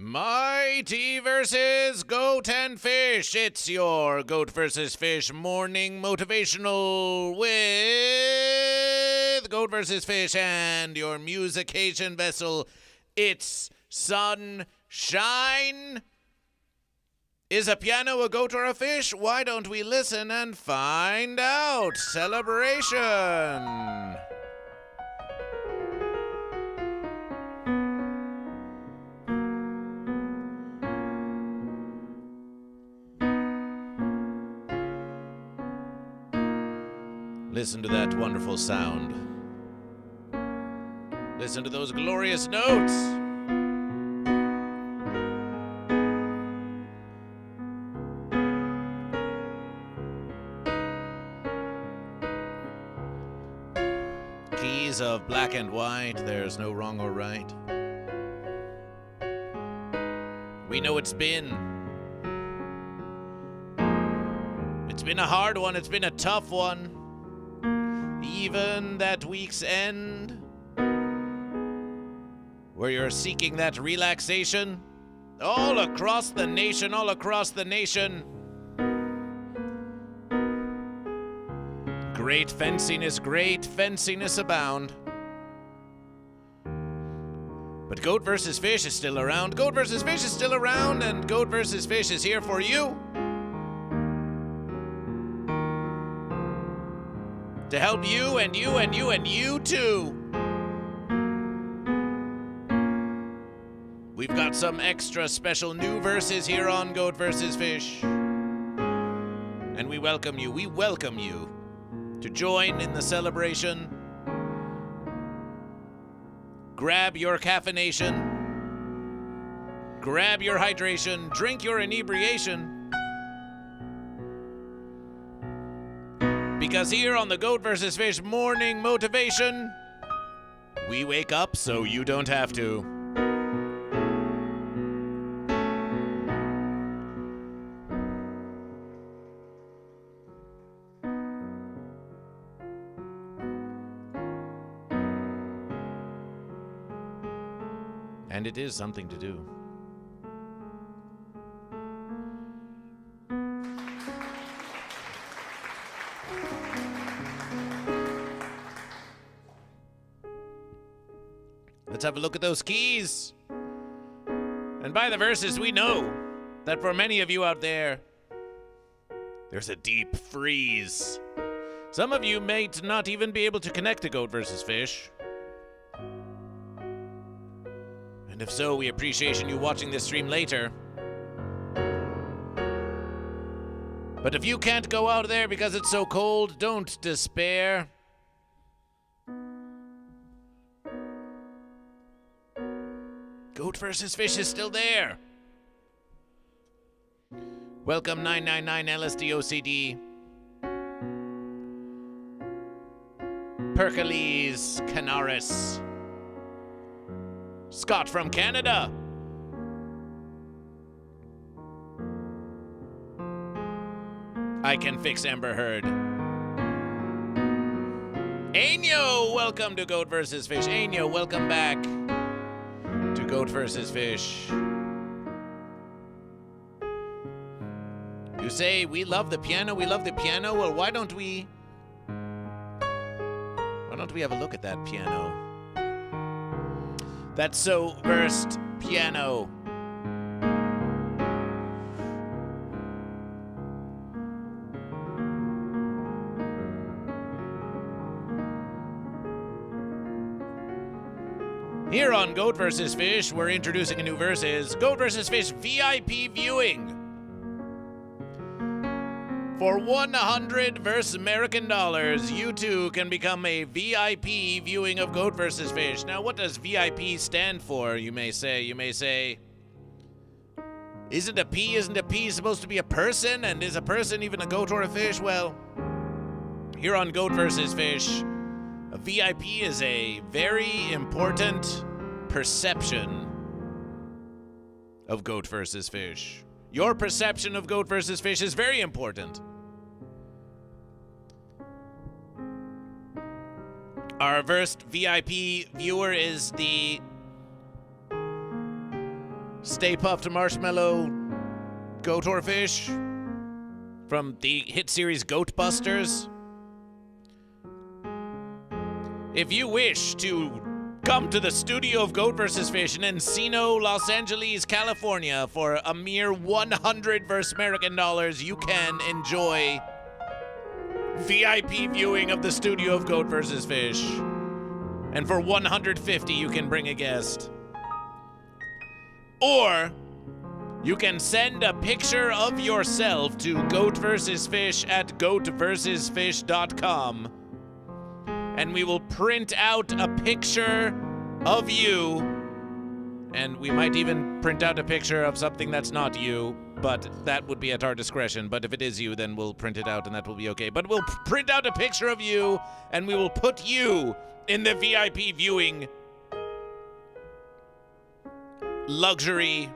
Mighty versus Goat and Fish. It's your Goat versus Fish morning motivational with Goat versus Fish and your musication vessel. It's sunshine. Is a piano a goat or a fish? Why don't we listen and find out? Celebration. Listen to that wonderful sound. Listen to those glorious notes. Keys of black and white, there's no wrong or right. We know it's been a hard one, it's been a tough one. Even that week's end, where you're seeking that relaxation, all across the nation, Great fenciness abound. But Goat vs. Fish is still around. Goat vs. Fish is still around, and Goat vs. Fish is here for you. To help you and you and you and you too. We've got some extra special new verses here on Goat vs. Fish. And we welcome you to join in the celebration. Grab your caffeination. Grab your hydration. Drink your inebriation. Because here on the Goat vs. Fish morning motivation, we wake up so you don't have to. And it is something to do. Let's have a look at those keys. And by the verses, we know that for many of you out there, there's a deep freeze. Some of you may not even be able to connect to Goat vs. Fish. And if so, we appreciate you watching this stream later. But if you can't go out there because it's so cold, don't despair. Goat vs. Fish is still there. Welcome 999 LSDOCD. Pericles Canaris. Scott from Canada. I Can Fix Amber Heard. Ainyo, welcome to Goat vs. Fish. Ainyo, welcome back to Goat vs. Fish. You say, we love the piano. Well, why don't we have a look at that piano? That so versed piano. Here on Goat vs. Fish, we're introducing a new versus, Goat vs. Fish VIP viewing. For 100 versus American dollars, you too can become a VIP viewing of Goat vs. Fish. Now, what does VIP stand for, you may say? Isn't a P supposed to be a person? And is a person even a goat or a fish? Well, here on Goat vs. Fish, a VIP is a very important perception of Goat vs. Fish. Your perception of Goat vs. Fish is very important. Our first VIP viewer is the Stay Puffed Marshmallow Goat or Fish from the hit series Goatbusters. If you wish to come to the studio of Goat vs. Fish in Encino, Los Angeles, California for a mere $100 American dollars, you can enjoy VIP viewing of the studio of Goat vs. Fish. And for $150, you can bring a guest. Or you can send a picture of yourself to GoatVsFish at GoatVsFish.com. And we will print out a picture of you. And we might even print out a picture of something that's not you, but that would be at our discretion. But if it is you, then we'll print it out and that will be okay. But we'll print out a picture of you and we will put you in the VIP viewing luxury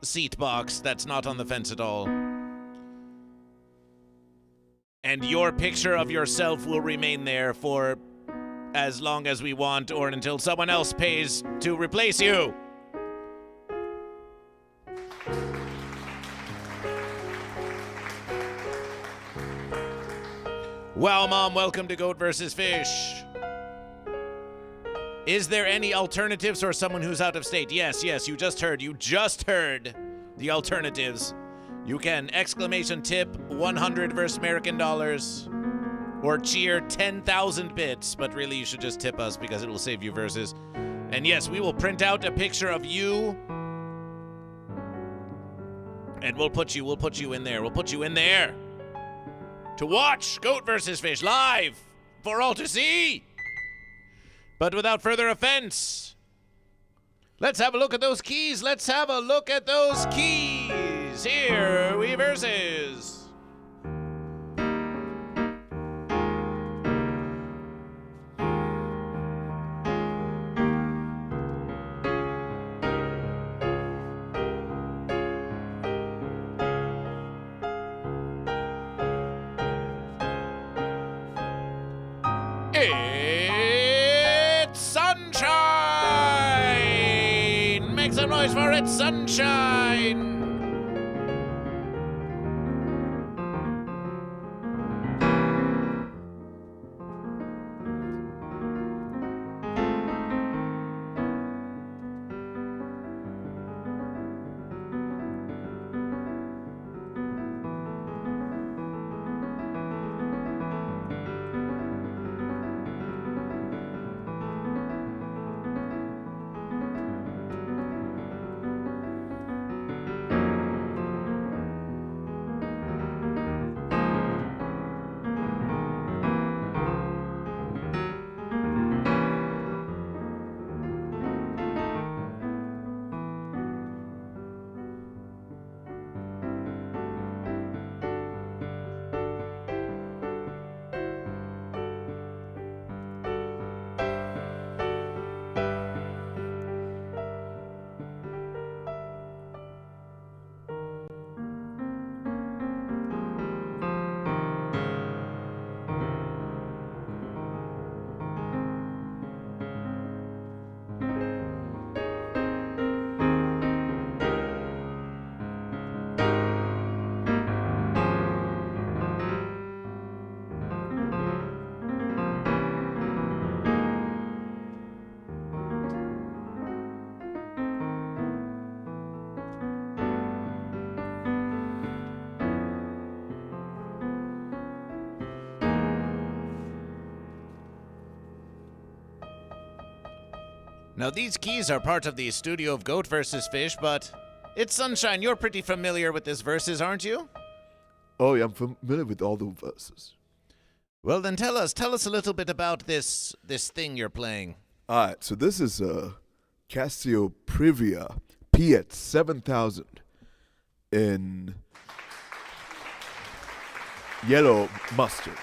seat box that's not on the fence at all. And your picture of yourself will remain there for as long as we want or until someone else pays to replace you. Wow, Mom, welcome to Goat vs. Fish. Is there any alternatives or someone who's out of state? Yes, you just heard the alternatives. You can exclamation tip 100 versus American dollars or cheer 10,000 bits, but really you should just tip us because it will save you verses. And yes, we will print out a picture of you and we'll put you in there. We'll put you in there to watch Goat vs. Fish live for all to see. But without further offense, let's have a look at those keys. Here we versus. It's sunshine! Make some noise for it, sunshine! Now, these keys are part of the studio of Goat vs. Fish, but it's Sunshine. You're pretty familiar with this verses, aren't you? Oh, yeah, I'm familiar with all the verses. Well, then tell us a little bit about this thing you're playing. All right, so this is a Casio PX-S7000 in yellow mustard.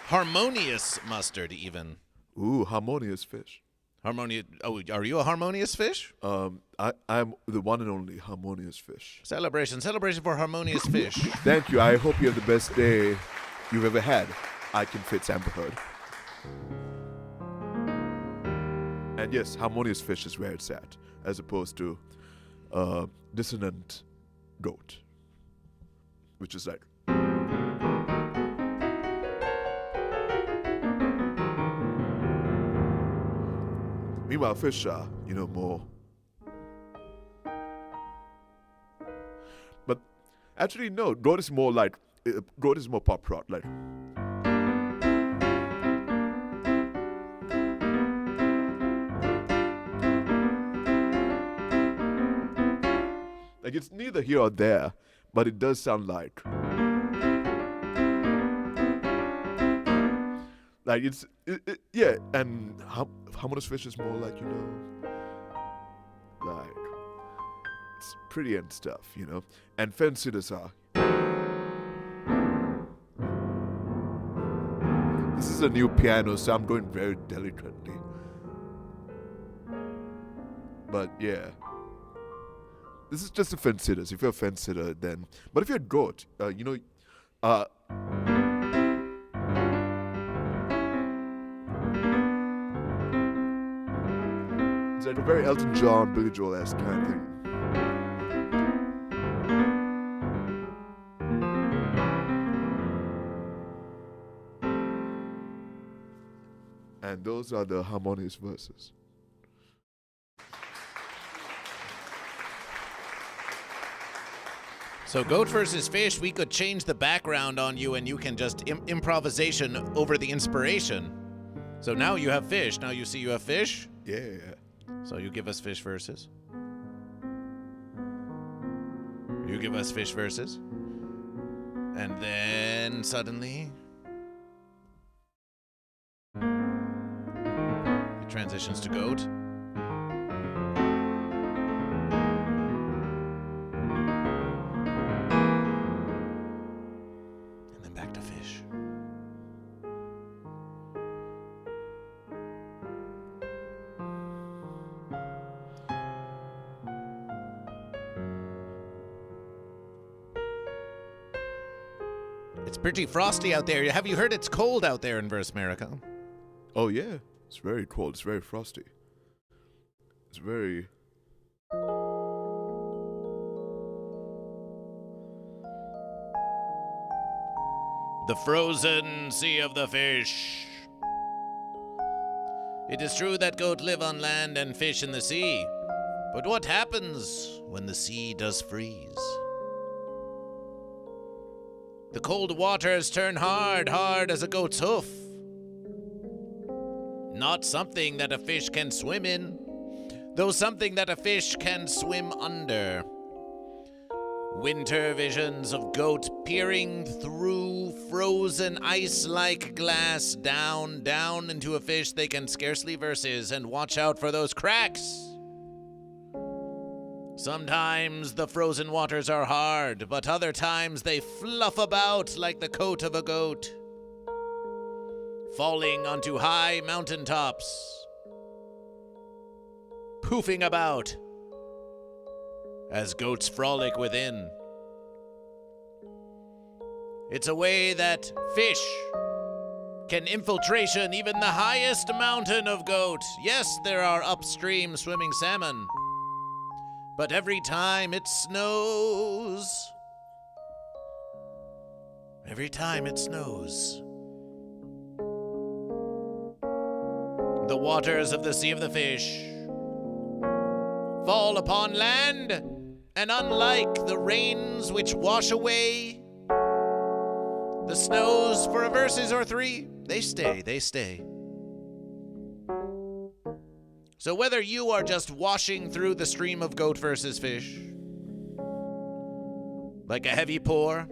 Harmonious mustard, even. Ooh, Harmonious fish. Harmonious. Oh, are you a Harmonious fish? I'm the one and only Harmonious fish. Celebration for Harmonious fish. Thank you. I hope you have the best day you've ever had. I can fit Amber Heard. And yes, Harmonious fish is where it's at, as opposed to dissonant goat, which is like. Meanwhile, fish are, more. But actually, no, goat is more pop rock, like. Like, it's neither here or there, but it does sound like. Like, yeah, and Harmonious fish is more like, like, it's pretty and stuff, and fence-sitters are. This is a new piano, so I'm going very delicately. But yeah. This is just a fence-sitters. If you're a fence-sitter, then. But if you're a goat, it's like a very Elton John, Billy Joel-esque kind of thing. And those are the Harmonious verses. So Goat versus Fish, we could change the background on you and you can just improvisation over the inspiration. So now you have fish. Now you see you have fish? Yeah. So you give us fish verses. You give us fish verses. And then suddenly it transitions to goat. It's pretty frosty out there. Have you heard it's cold out there in Verse America? Oh, yeah. It's very cold. It's very frosty. It's very... The frozen sea of the fish. It is true that goat live on land and fish in the sea. But what happens when the sea does freeze? The cold waters turn hard as a goat's hoof. Not something that a fish can swim in, though something that a fish can swim under. Winter visions of goat peering through frozen ice-like glass down into a fish they can scarcely verses, and watch out for those cracks. Sometimes the frozen waters are hard, but other times they fluff about like the coat of a goat, falling onto high mountain tops, poofing about as goats frolic within. It's a way that fish can infiltration even the highest mountain of goat. Yes, there are upstream swimming salmon, but every time it snows, the waters of the Sea of the Fish fall upon land, and unlike the rains which wash away the snows for a verses or three, they stay. So whether you are just washing through the stream of goat versus fish, like a heavy pour,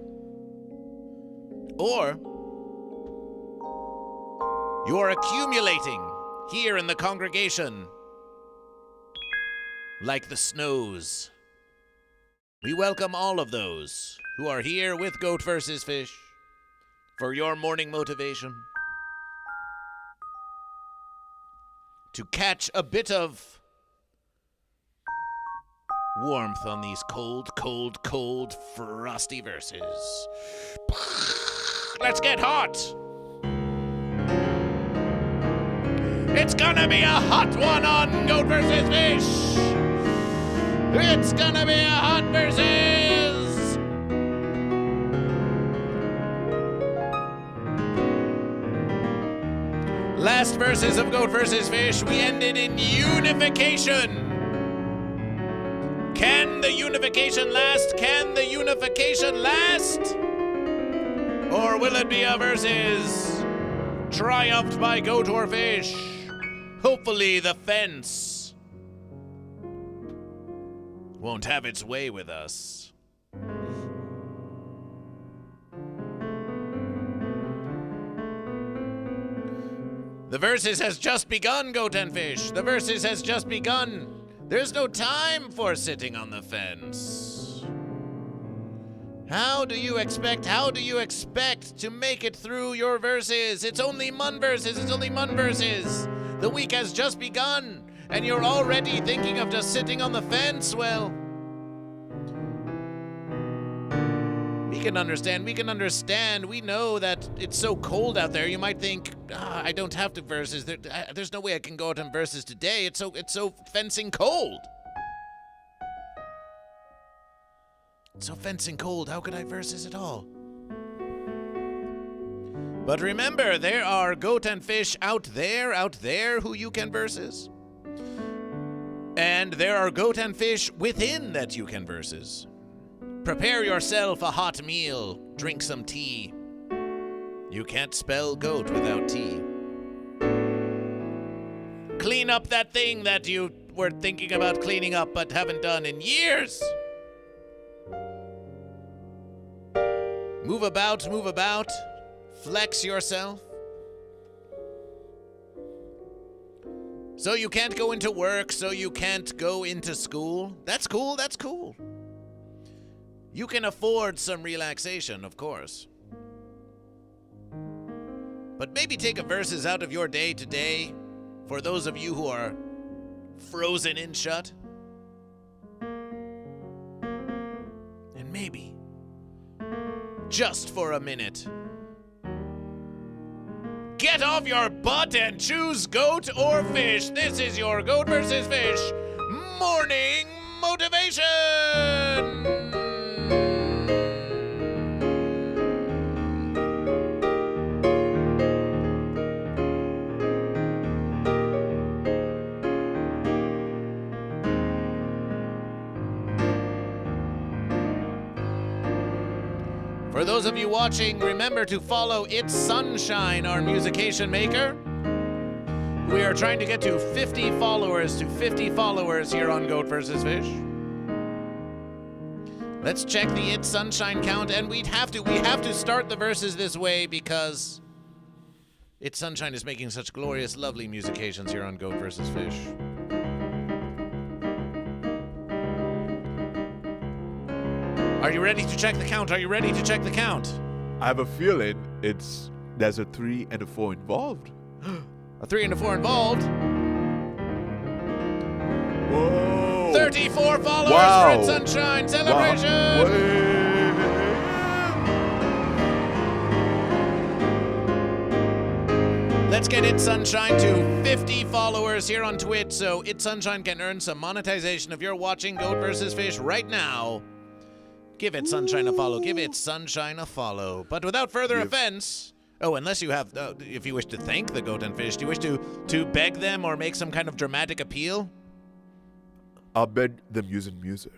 or you're accumulating here in the congregation like the snows, we welcome all of those who are here with Goat versus Fish for your morning motivation, to catch a bit of warmth on these cold, frosty verses. Let's get hot! It's gonna be a hot one on Goat versus Fish! It's gonna be a hot versus! Last versus of Goat vs. Fish, we ended in unification. Can the unification last? Can the unification last? Or will it be a versus triumphed by Goat or Fish? Hopefully the fence won't have its way with us. The versus has just begun, Goat and Fish. The versus has just begun. There's no time for sitting on the fence. How do you expect to make it through your verses? It's only Mun verses, The week has just begun, and you're already thinking of just sitting on the fence? Well, we can understand. We know that it's so cold out there. You might think, I don't have to verses. There's no way I can go out and verses today. It's so fencing cold. It's so fencing cold. How could I verses at all? But remember, there are Goat and Fish out there who you can verses. And there are Goat and Fish within that you can verses. Prepare yourself a hot meal. Drink some tea. You can't spell goat without tea. Clean up that thing that you were thinking about cleaning up but haven't done in years. Move about. Flex yourself. So you can't go into work, so you can't go into school. That's cool. You can afford some relaxation, of course. But maybe take a verses out of your day today for those of you who are frozen in shut. And maybe, just for a minute, get off your butt and choose Goat or Fish. This is your Goat vs. Fish morning motivation. For those of you watching, remember to follow It's Sunshine, our musication maker. We are trying to get to 50 followers here on Goat vs. Fish. Let's check the It's Sunshine count, and we have to start the verses this way because It's Sunshine is making such glorious, lovely musications here on Goat vs. Fish. Are you ready to check the count? I have a feeling there's a 3 and a 4 involved. A 3 and a 4 involved. Whoa! 34 followers Wow. for It's Sunshine celebration. Let's get It's Sunshine to 50 followers here on Twitch, so It's Sunshine can earn some monetization. If you're watching Goat vs. Fish right now, give It's Sunshine a follow. But without further offense, unless you have, if you wish to thank the Goat and Fish, do you wish to beg them or make some kind of dramatic appeal? I'll beg them using music.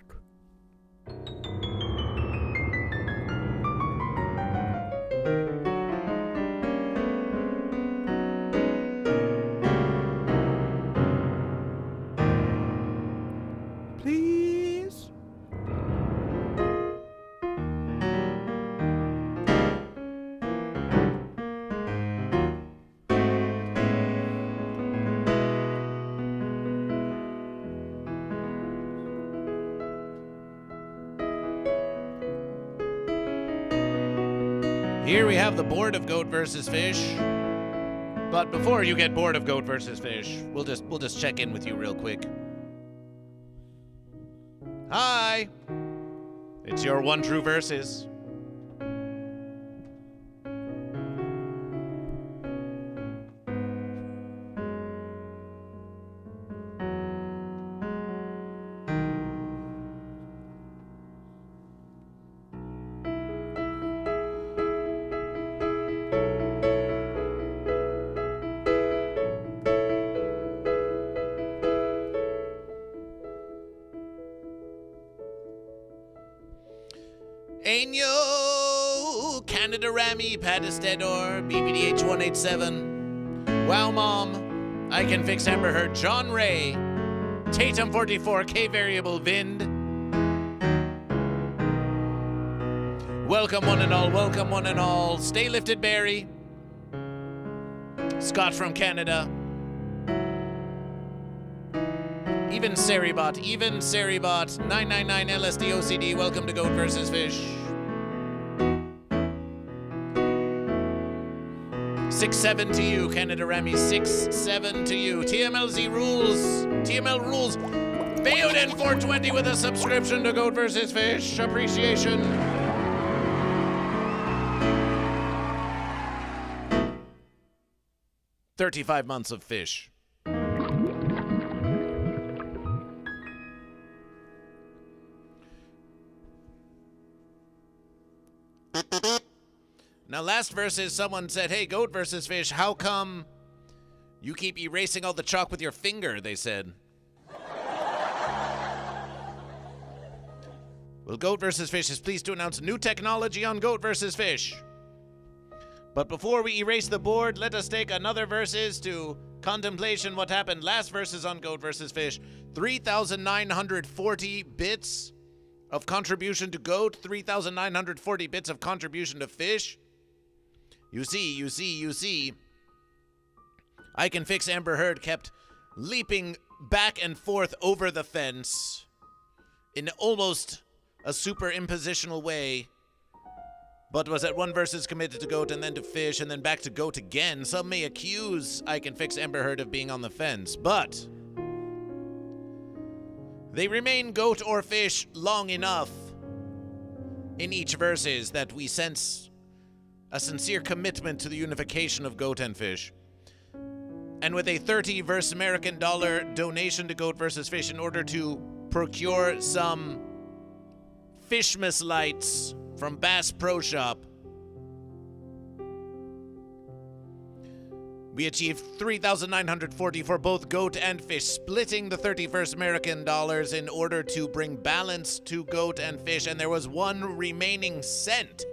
Please? Here we have the board of Goat vs. Fish. But before you get bored of Goat vs. Fish, we'll just check in with you real quick. Hi! It's your one true versus. Ainyo, Canada Rami, Padistedor, BBDH187, Wow Mom, I Can Fix Amber Heard, John Ray, Tatum 44, K Variable Vind. Welcome one and all, Stay Lifted Barry, Scott from Canada, Even Seribot, 999 LSDOCD, welcome to Goat vs. Fish. 6-7 to you, Canada Rami, 6-7 to you. TML rules. Bayoden 420 with a subscription to Goat vs. Fish. Appreciation. $35 months of fish. Now, last verses, someone said, hey, Goat vs. Fish, how come you keep erasing all the chalk with your finger, they said. Well, Goat vs. Fish is pleased to announce new technology on Goat vs. Fish. But before we erase the board, let us take another verses to contemplation what happened last verses on Goat vs. Fish. 3,940 bits of contribution to Goat, 3,940 bits of contribution to Fish. You see. I Can Fix Amber Heard kept leaping back and forth over the fence in almost a super impositional way, but was at one versus committed to Goat and then to Fish and then back to Goat again. Some may accuse I Can Fix Amber Heard of being on the fence, but they remain Goat or Fish long enough in each verses that we sense a sincere commitment to the unification of Goat and Fish. And with a $30 American donation to Goat vs. Fish in order to procure some Fishmas lights from Bass Pro Shop, we achieved 3,940 for both Goat and Fish, splitting the $31 American in order to bring balance to Goat and Fish, and there was one remaining cent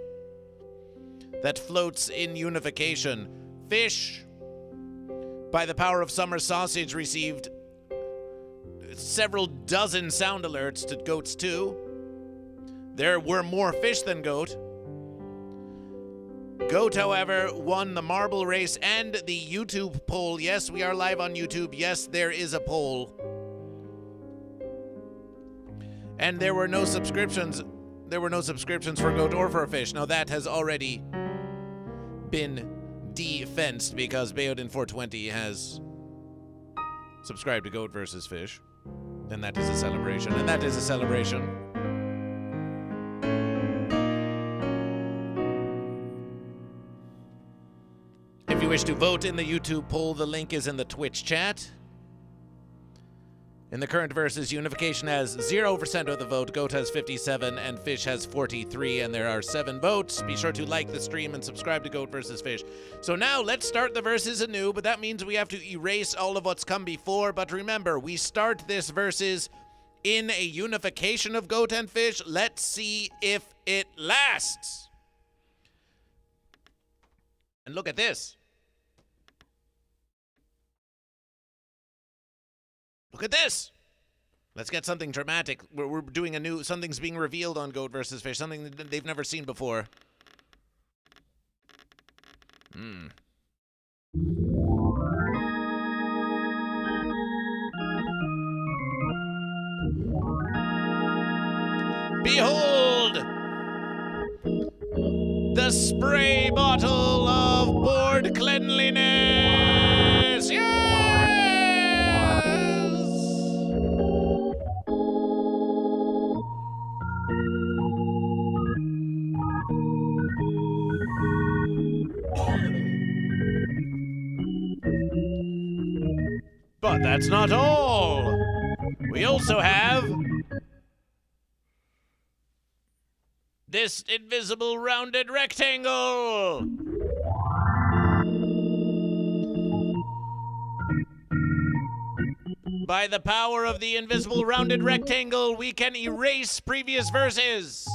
that floats in unification. Fish, by the power of summer sausage, received several dozen sound alerts to Goat's 2. There were more fish than Goat. Goat, however, won the marble race and the YouTube poll. Yes, we are live on YouTube. Yes, there is a poll. And there were no subscriptions. There were no subscriptions for Goat or for Fish. Now that has already been defenced because Bayoden 420 has subscribed to Goat vs. Fish. And that is a celebration. If you wish to vote in the YouTube poll, the link is in the Twitch chat. In the current versus, Unification has 0% of the vote, Goat has 57, and Fish has 43, and there are 7 votes. Be sure to like the stream and subscribe to Goat vs. Fish. So now, let's start the versus anew, but that means we have to erase all of what's come before. But remember, we start this versus in a unification of Goat and Fish. Let's see if it lasts. And look at this. Look at this. Let's get something dramatic. We're doing a new, something's being revealed on Goat vs. Fish, something that they've never seen before. Behold! The spray bottle of board cleanliness! Yes! But that's not all. We also have this invisible rounded rectangle. By the power of the invisible rounded rectangle, we can erase previous verses.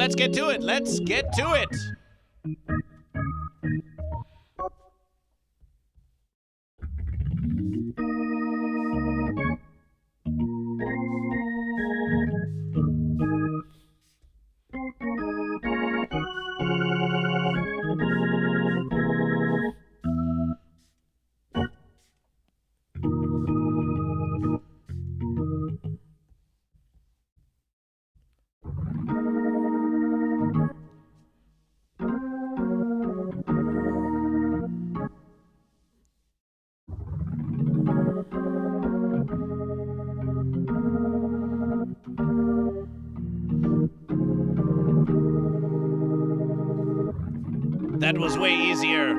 let's get to it. Let's get to it. That was way easier.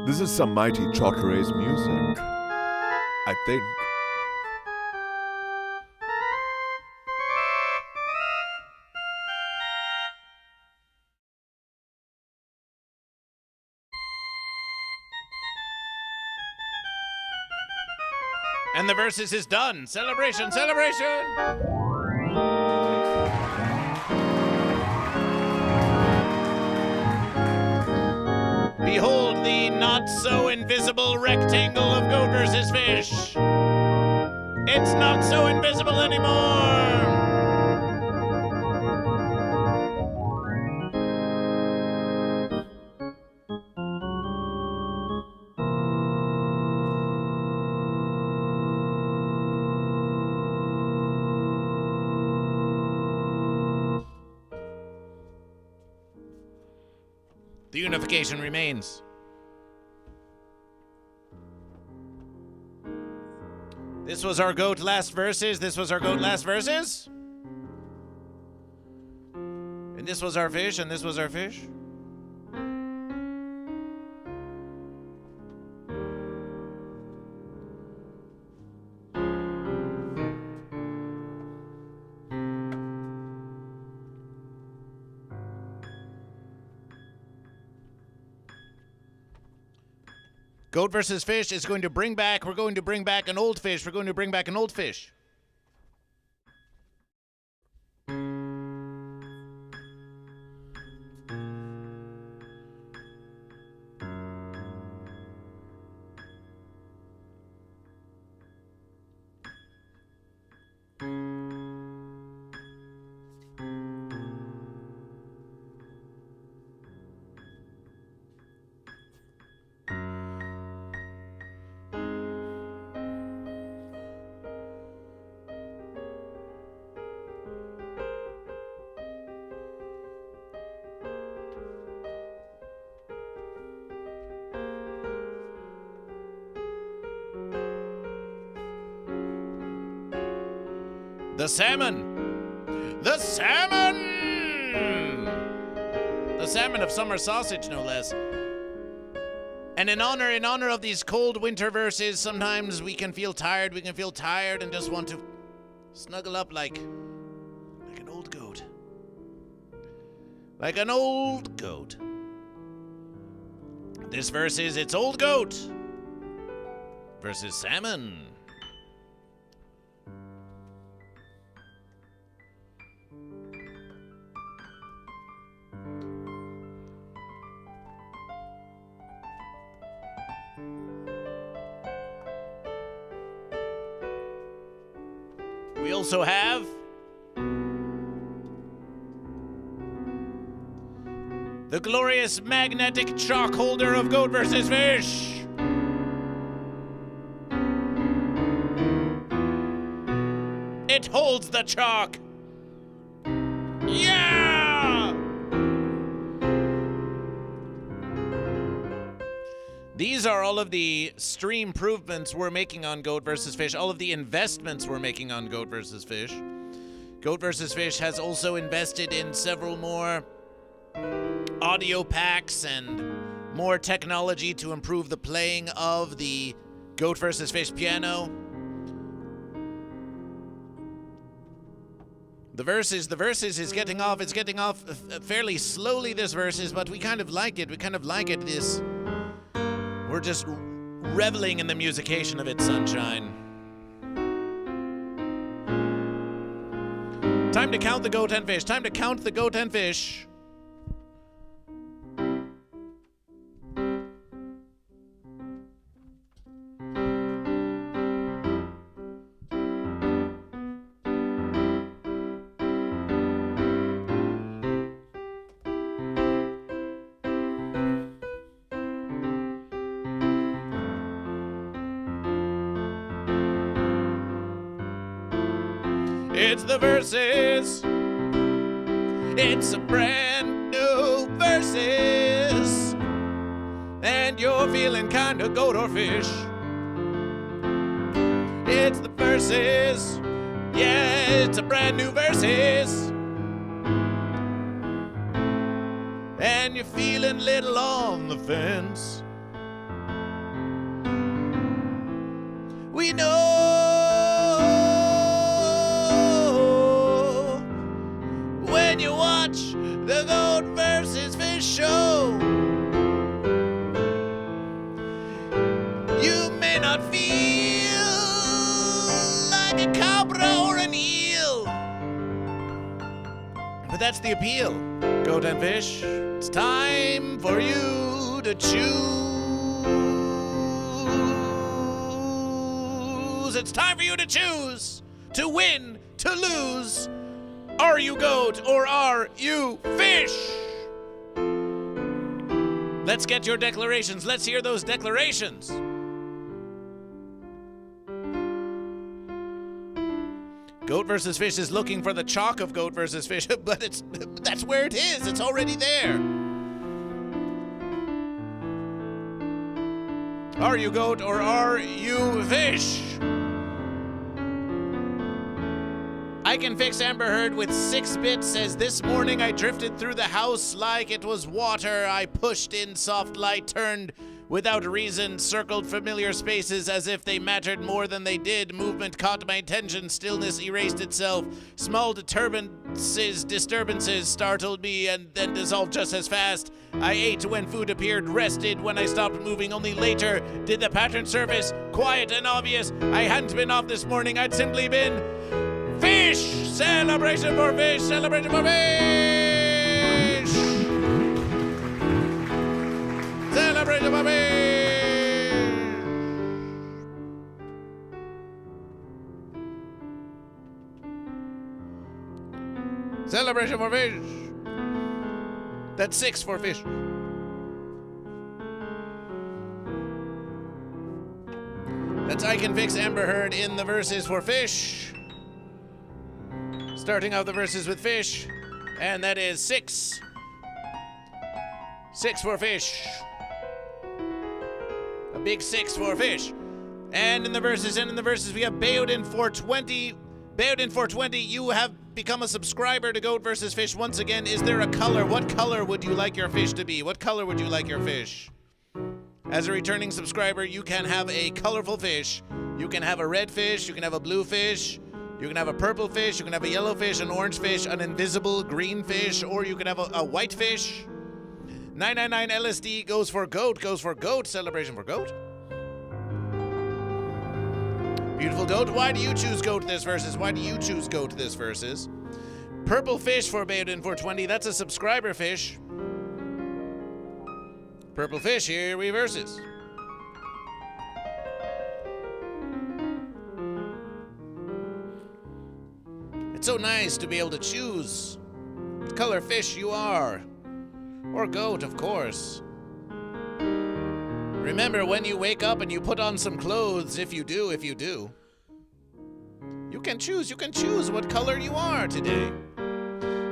This is some mighty Chokere's music, I think. And the versus is done. Celebration, celebration! Behold the not-so-invisible rectangle of Goat vs. Fish. It's not so invisible anymore! The unification remains. This was our GOAT last verses. This was our GOAT last verses. And this was our fish, and this was our fish. Goat versus fish is going to bring back, we're going to bring back an old fish. We're going to bring back an old fish. The salmon! The salmon! The salmon of summer sausage, no less. And in honor of these cold winter verses, sometimes we can feel tired and just want to snuggle up like an old goat. Like an old goat. This verse is It's Old Goat versus Salmon. We also have the glorious magnetic chalk holder of Goat vs. Fish. It holds the chalk. Yeah! These are all of the stream improvements we're making on Goat vs. Fish, all of the investments we're making on Goat vs. Fish. Goat vs. Fish has also invested in several more audio packs and more technology to improve the playing of the Goat vs. Fish piano. The verses is getting off. It's getting off fairly slowly, this verses, but we kind of like it. We're just reveling in the musication of it, sunshine. Time to count the goat and fish. Time to count the goat and fish. It's the verses. It's a brand new verses. And you're feeling kinda goat or fish. It's the verses. Yeah, it's a brand new verses. And you're feeling little on the fence. We know when you watch the Goat vs. Fish show, you may not feel like a cobra or an eel, but that's the appeal. Goat and fish, it's time for you to choose. It's time for you to choose, to win, to lose. Are you goat or are you fish? Let's get your declarations. Let's hear those declarations. Goat vs. Fish is looking for the chalk of Goat vs. Fish, but that's where it is. It's already there. Are you goat or are you fish? I Can Fix Amber Heard with 6 bits says, this morning I drifted through the house like it was water. I pushed in soft light, turned without reason, circled familiar spaces as if they mattered more than they did. Movement caught my attention, stillness erased itself. Small disturbances startled me and then dissolved just as fast. I ate when food appeared, rested when I stopped moving. Only later did the pattern surface, quiet and obvious. I hadn't been off this morning, I'd simply been fish! Celebration for fish! Celebration for fish! Celebration for fish! Celebration for fish! That's 6 for fish. That's I Can Fix Amber Heard in the verses for fish. Starting out the verses with fish, and that is 6. 6 for fish. A big 6 for fish. And in the verses, we have Bayoudin 420. Bayoudin 420, you have become a subscriber to Goat vs. Fish once again. Is there a color? What color would you like your fish to be? What color would you like your fish? As a returning subscriber, you can have a colorful fish. You can have a red fish, you can have a blue fish, you can have a purple fish, you can have a yellow fish, an orange fish, an invisible green fish, or you can have a white fish. 999 LSD goes for goat, celebration for goat. Beautiful goat. Why do you choose goat this versus? Why do you choose goat this versus? Purple fish for Bayoudin 420, that's a subscriber fish. Purple fish, here we versus. It's so nice to be able to choose what color fish you are. Or goat, of course. Remember, when you wake up and you put on some clothes, if you do, you can choose what color you are today.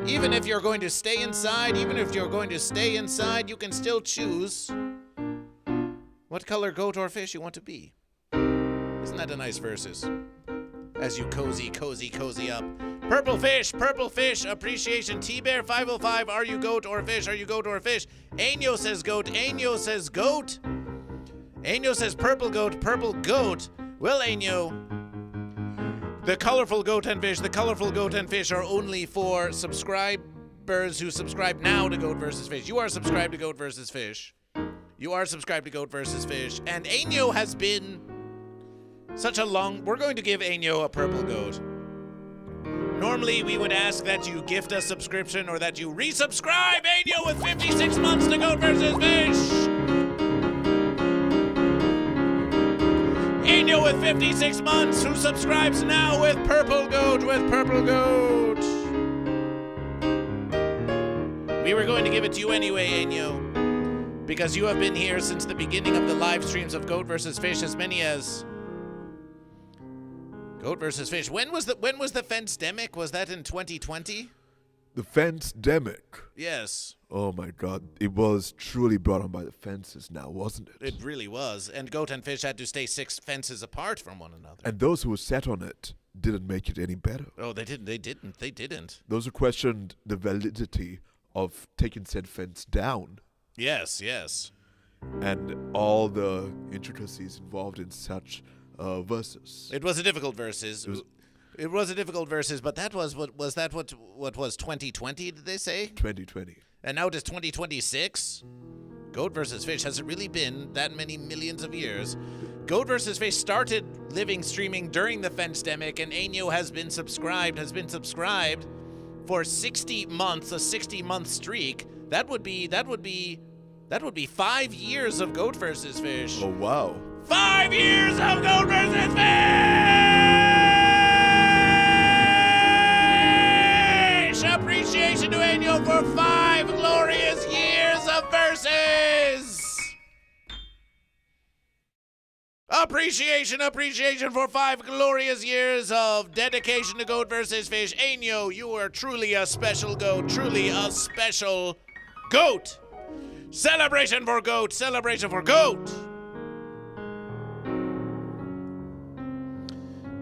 Even if you're going to stay inside, you can still choose what color goat or fish you want to be. Isn't that a nice verses? As you cozy up, Purple fish, appreciation. T-Bear 505, are you goat or fish? Are you goat or fish? Año says goat. Año says goat. Año says purple goat. Well, Año, the colorful goat and fish are only for subscribers who subscribe now to Goat vs. Fish. You are subscribed to Goat vs. Fish. And Año has been such a long... We're going to give Año a purple goat. Normally, we would ask that you gift a subscription or that you resubscribe Año with 56 months to Goat vs. Fish. Año with 56 months, who subscribes now with purple goat, We were going to give it to you anyway, Año, because you have been here since the beginning of the live streams of Goat vs. Fish, as many as Goat vs. Fish. When was the Fence-demic? Was that in 2020? The Fence-demic? Yes. Oh my God. It was truly brought on by the fences now, wasn't it? It really was. And Goat and Fish had to stay 6 fences apart from one another. And those who were set on it didn't make it any better. Oh, they didn't. Those who questioned the validity of taking said fence down. Yes. And all the intricacies involved in such verses. It was a difficult versus. It was a difficult versus, but that was what was 2020, did they say? 2020. And now it is 2026? Goat vs. Fish, has it really been that many millions of years? Goat vs. Fish started streaming during the Fence-demic, and Año has been subscribed for 60 months, a 60-month streak. That would be 5 years of Goat vs. Fish. Oh, wow. 5 years of Goat vs. Fish! Appreciation to Año for 5 glorious years of verses! Appreciation for 5 glorious years of dedication to Goat vs. Fish. Año, you are truly a special goat, Celebration for goat!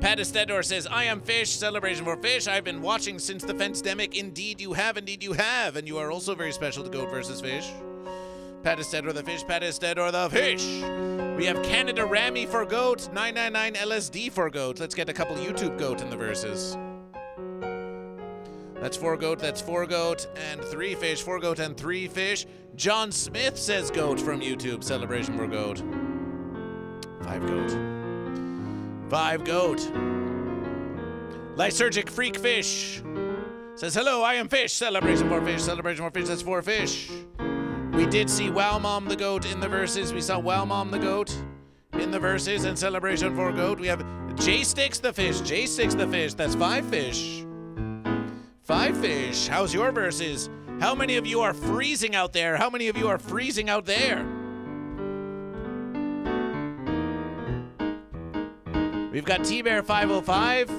Pat Estedor says, I am Fish, celebration for Fish. I've been watching since the Fence-demic. Indeed you have. And you are also very special to Goat vs. Fish. Pat Estedor the Fish. We have Canada Rammy for Goat, 999 LSD for Goat. Let's get a couple YouTube Goat in the verses. That's 4 Goat, and 3 Fish. 4 Goat and 3 Fish. John Smith says Goat from YouTube, celebration for Goat. 5 Goat. Lysergic Freak Fish says, hello, I am Fish, celebration for Fish, that's 4 Fish. We did see Wow Mom the Goat in the verses. We saw Wow Mom the Goat in the verses and celebration for Goat. We have J-Sticks the Fish, that's 5 Fish. 5 Fish, how's your verses? How many of you are freezing out there? We've got T-Bear 505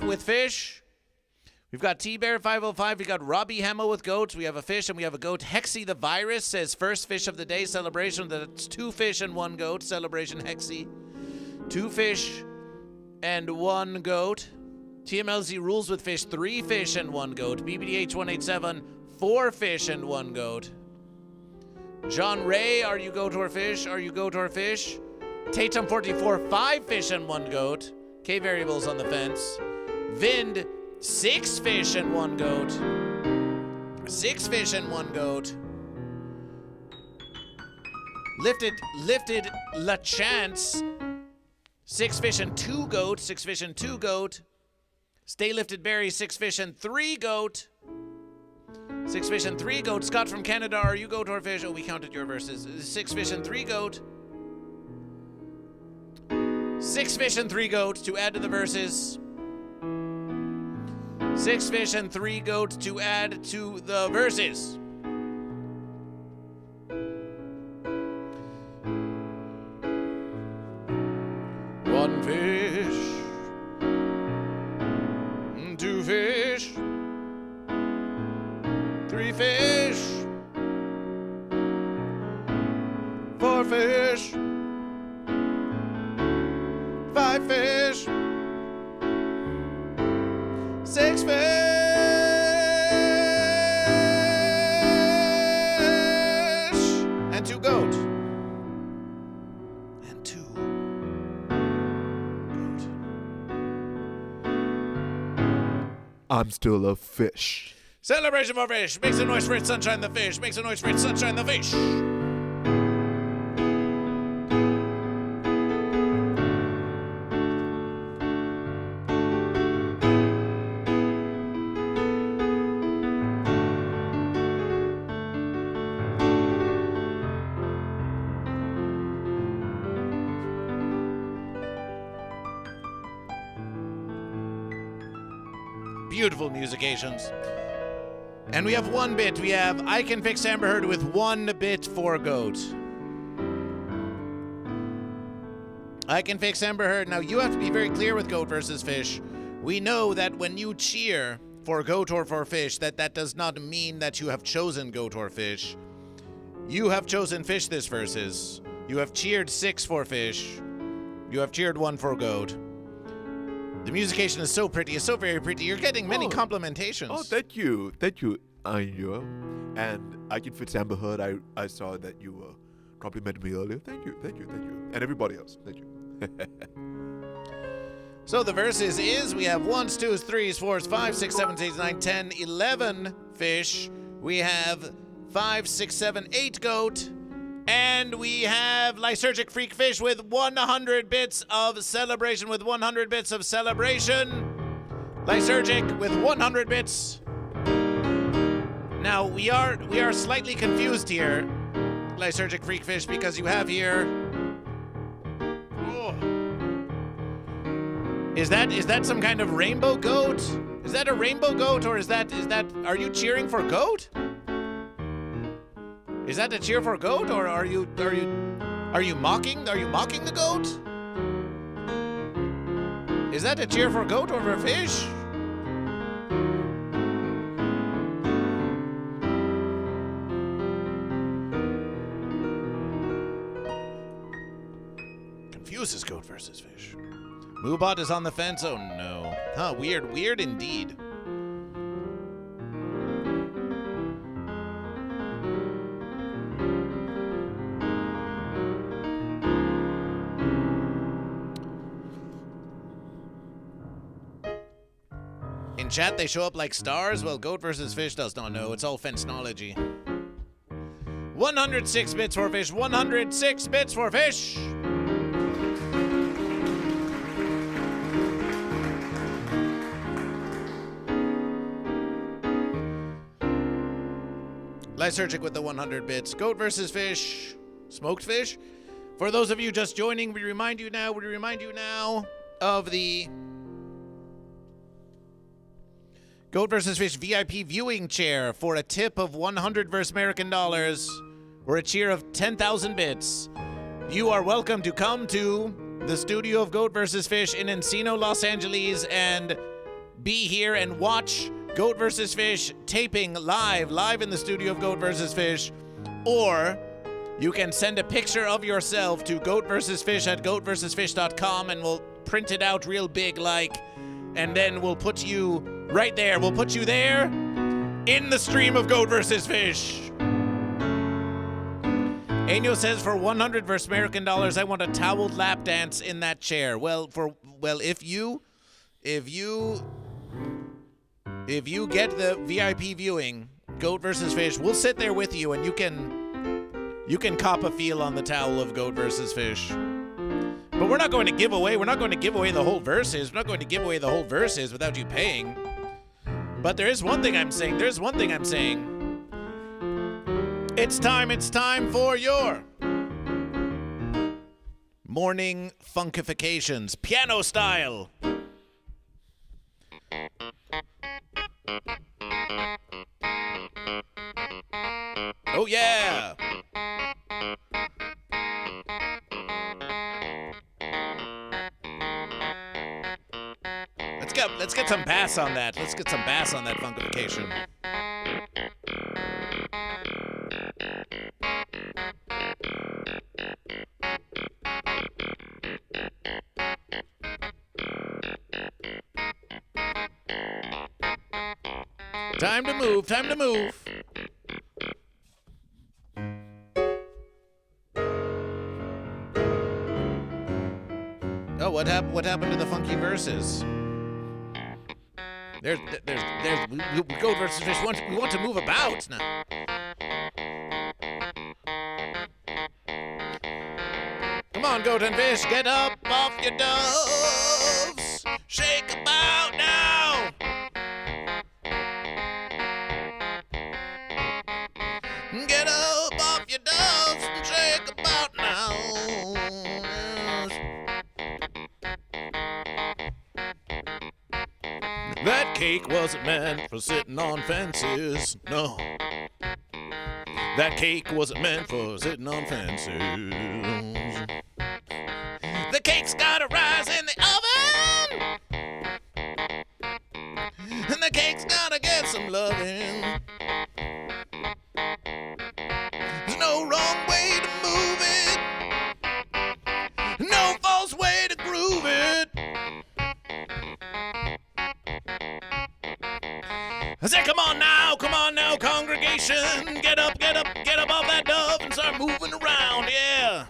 with Fish. We've got T-Bear 505. We've got Robbie Hamill with Goats. We have a Fish and we have a Goat. Hexy the Virus says first Fish of the day celebration. That's 2 Fish and 1 Goat. Celebration Hexy. 2 Fish and 1 Goat. TMLZ Rules with Fish. 3 Fish and 1 Goat. BBDH 187. 4 Fish and 1 Goat. John Ray, are you Goat or Fish? Tatum 44, 5 Fish and 1 Goat. K Variables on the fence. Vind, 6 Fish and 1 Goat. 6 Fish and 1 Goat. Lifted La Chance, 6 Fish and 2 Goat. Stay Lifted Berry, 6 Fish and 3 Goat. 6 Fish and 3 Goat. Scott from Canada, are you Goat or Fish? Oh, we counted your verses. 6 Fish and 3 Goat. 6 Fish and 3 Goat to add to the verses. 6 Fish and 3 Goat to add to the verses. One fish, 2 fish, 3 fish, 4 fish, 5 fish, 6 fish and 2 goat. And 2 goat. I'm still a fish. Celebration for fish. Makes a noise for it, sunshine the fish. Makes a noise for it, sunshine the fish. Beautiful musications. And we have 1 bit. We have I Can Fix Amber Heard with 1 bit for goat. I Can Fix Amber Heard. Now, you have to be very clear with goat versus fish. We know that when you cheer for goat or for fish, that does not mean that you have chosen goat or fish. You have chosen fish this versus. You have cheered 6 for fish. You have cheered 1 for goat. The musication is so pretty. It's so very pretty. You're getting many complimentations. Oh, thank you. Thank you, Anya. And I Can Fix Amber Heard. I saw that you complimented me earlier. Thank you. And everybody else. Thank you. So the verses is we have 1s, 2s, 3s, 4s, 5, 6, 7, 8, 9, 10, 11 fish. We have 5, 6, 7, 8 goat. And we have Lysergic Freak Fish with 100 bits of celebration. Lysergic with 100 bits. Now, we are slightly confused here, Lysergic Freak Fish, because you have here... Oh. Is that some kind of rainbow goat? Is that a rainbow goat, or is that... Are you cheering for goat? Is that a cheer for goat, or are you mocking the goat? Is that a cheer for goat or for fish? Confuses goat versus fish. Moobot is on the fence. Oh no. Huh, weird indeed. In chat, they show up like stars. Well, goat versus fish does not know. It's all fencenology. 106 bits for fish. 106 bits for fish. Lysergic with the 100 bits. Goat versus fish. Smoked fish. For those of you just joining, we remind you now of the Goat vs. Fish VIP viewing chair for a tip of 100 versus American dollars or a cheer of 10,000 bits. You are welcome to come to the studio of Goat vs. Fish in Encino, Los Angeles, and be here and watch Goat vs. Fish taping live in the studio of Goat vs. Fish. Or you can send a picture of yourself to GoatVsFish at GoatVsFish.com, and we'll print it out real big and then we'll put you right there. We'll put you there in the stream of Goat vs. Fish. Enyo says for 100 versus American dollars, I want a toweled lap dance in that chair. If you get the VIP viewing, Goat vs. Fish, we'll sit there with you and you can cop a feel on the towel of Goat vs. Fish. But we're not going to give away the whole verses. We're not going to give away the whole verses without you paying. But there is one thing I'm saying. It's time for your morning funkifications, piano style. Oh yeah. Let's get some bass on that. Let's get some bass on that funkification. Time to move, time to move. Oh, what happened to the funky verses? There's Goat versus Fish. We want to move about now. Come on, Goat and Fish, get up off your doves. Shake about now. Get up off your doves and shake about now. That cake wasn't meant for sitting on fences, no. That cake wasn't meant for sitting on fences. The cake's gotta rise in the oven, and the cake's gotta get some loving. There's no wrong way to move it, no false way to groove it. I said, come on now, congregation. Get up off that dove and start moving around, yeah.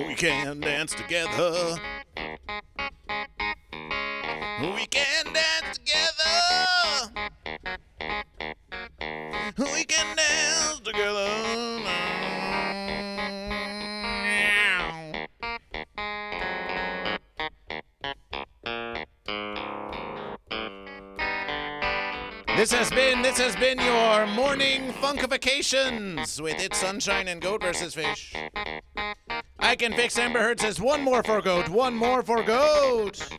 We can dance together. We can dance together. We can dance together. This has been your morning funkifications with It's Sunshine and Goat versus Fish. I Can Fix Amber Heard says one more for Goat, one more for Goat.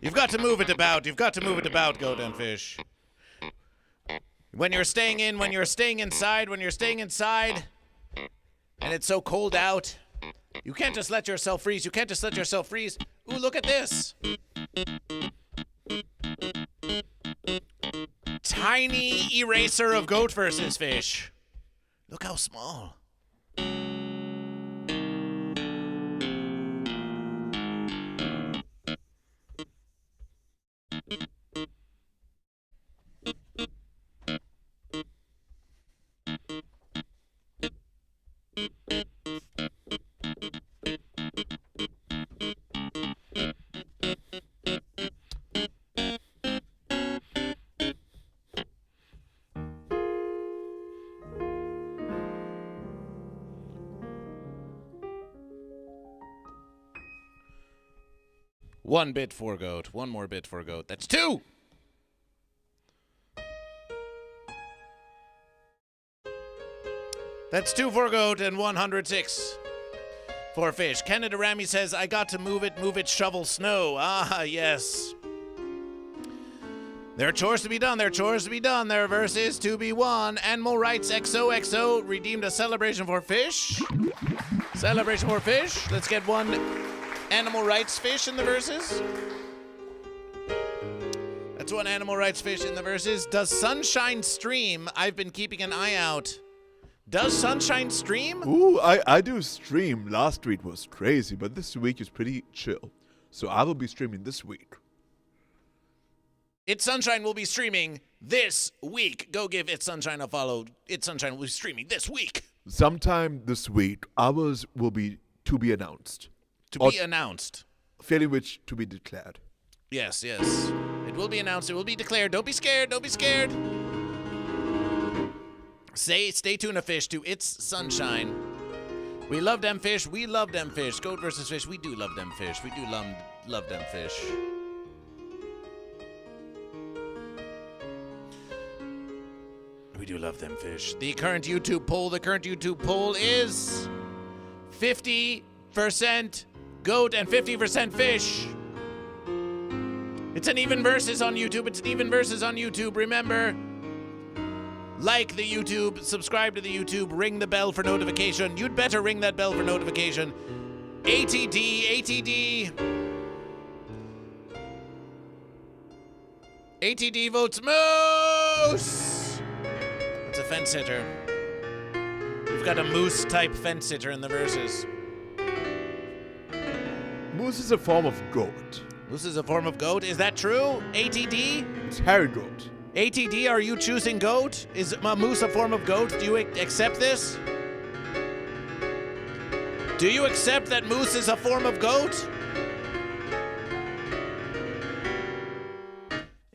You've got to move it about. You've got to move it about, Goat and Fish. When you're staying in, when you're staying inside, and it's so cold out, you can't just let yourself freeze. You can't just let yourself freeze. Ooh, look at this. Tiny eraser of Goat versus Fish. Look how small. One bit for Goat. One more bit for Goat. That's two! That's 2 for Goat and 106 for Fish. Canada Rami says, I got to move it, shovel snow. Ah, yes. There are chores to be done. There are verses to be won. Animal Rights XOXO redeemed a celebration for Fish. Celebration for Fish. Let's get one Animal Rights Fish in the verses. That's one Animal Rights Fish in the verses. Does Sunshine stream? I've been keeping an eye out. Does Sunshine stream? Ooh, I do stream. Last week was crazy, but this week is pretty chill. So I will be streaming this week. It's Sunshine will be streaming this week. Go give It's Sunshine a follow. It's Sunshine will be streaming this week. Sometime this week, hours will be to be announced. Failing which to be declared. Yes. It will be announced. It will be declared. Don't be scared. Stay tuned to Fish to It's Sunshine. We love them fish. Goat versus Fish. We do love them fish. We do love them fish. We do love them fish. The current YouTube poll is 50% Goat and 50% Fish. It's an even versus on YouTube. It's an even versus on YouTube. Remember, like the YouTube, subscribe to the YouTube, ring the bell for notification. You'd better ring that bell for notification. ATD. ATD votes Moose! That's a fence sitter. We've got a moose-type fence sitter in the verses. Moose is a form of goat. Moose is a form of goat? Is that true? ATD? It's hairy goat. ATD, are you choosing goat? Is a moose a form of goat? Do you accept this? Do you accept that moose is a form of goat?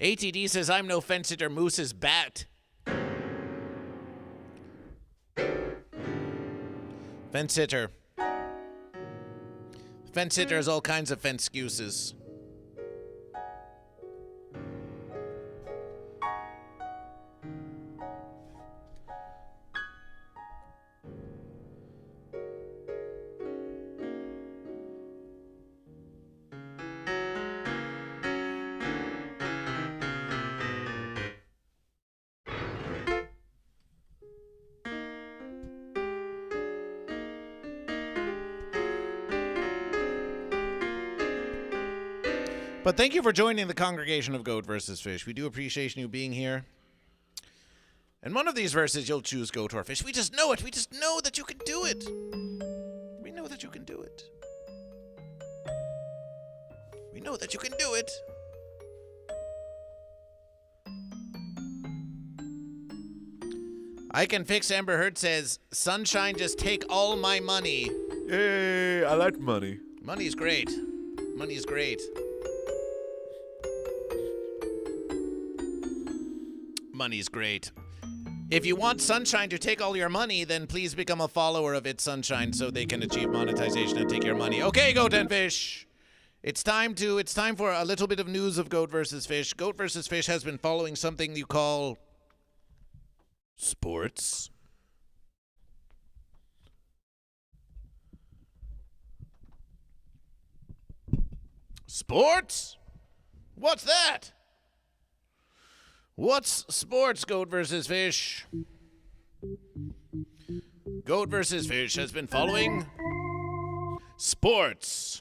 ATD says, I'm no fence sitter, moose is bat. Fence sitter. Fence sitter has all kinds of fence excuses. But thank you for joining the congregation of Goat vs. Fish. We do appreciate you being here. And one of these verses, you'll choose goat or fish. We just know it. We just know that you can do it. We know that you can do it. We know that you can do it. I Can Fix Amber Heard says, Sunshine, just take all my money. Yay, I like money. Money's great. Money's great. Money's great. If you want Sunshine to take all your money, then please become a follower of It's Sunshine so they can achieve monetization and take your money. Okay, Goat and Fish. It's time for a little bit of news of Goat vs. Fish. Goat vs. Fish has been following something you call sports. Sports? What's that? What's sports, Goat vs. Fish? Goat vs. Fish has been following sports.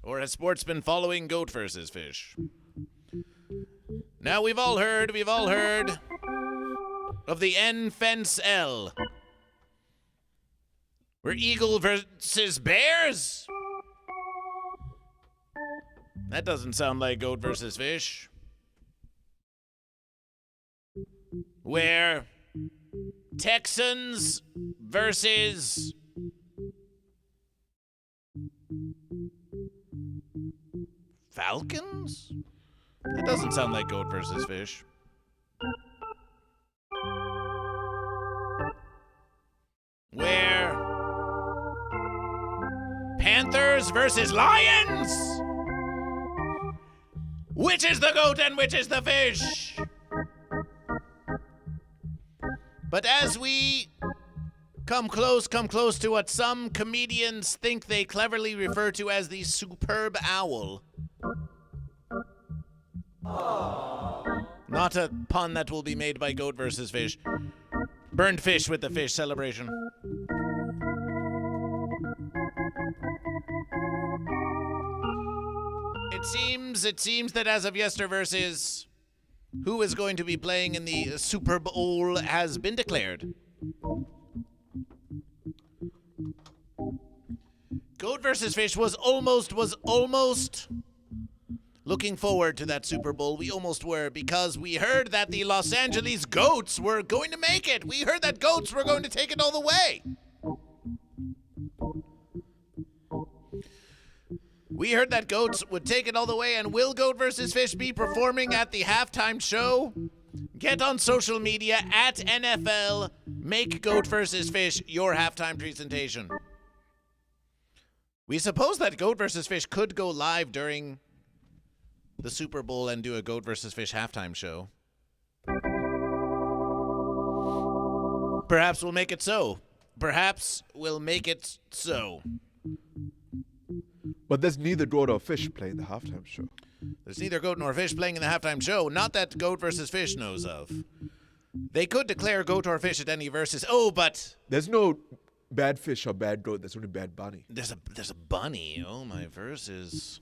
Or has sports been following Goat vs. Fish? Now we've all heard of the N Fence L. We're Eagle versus Bears? That doesn't sound like Goat vs. Fish. Where Texans versus Falcons? That doesn't sound like Goat vs. Fish. Where Panthers versus Lions? Which is the goat and which is the fish? But as we come close to what some comedians think they cleverly refer to as the superb owl. Not a pun that will be made by Goat vs. Fish. Burned fish with the fish celebration. It seems that as of Yesterverses, who is going to be playing in the Super Bowl has been declared. Goat vs. Fish was almost looking forward to that Super Bowl. We almost were, because we heard that the Los Angeles Goats were going to make it. We heard that Goats were going to take it all the way. We heard that Goats would take it all the way, and will Goat vs. Fish be performing at the halftime show? Get on social media at NFL. Make Goat vs. Fish your halftime presentation. We suppose that Goat vs. Fish could go live during the Super Bowl and do a Goat vs. Fish halftime show. Perhaps we'll make it so. Perhaps we'll make it so. But there's neither goat or fish playing the halftime show. There's neither goat nor fish playing in the halftime show. Not that Goat versus Fish knows of. They could declare goat or fish at any versus. Oh, but There's no bad fish or bad goat. There's only bad bunny. there's a bunny. Oh, my verses.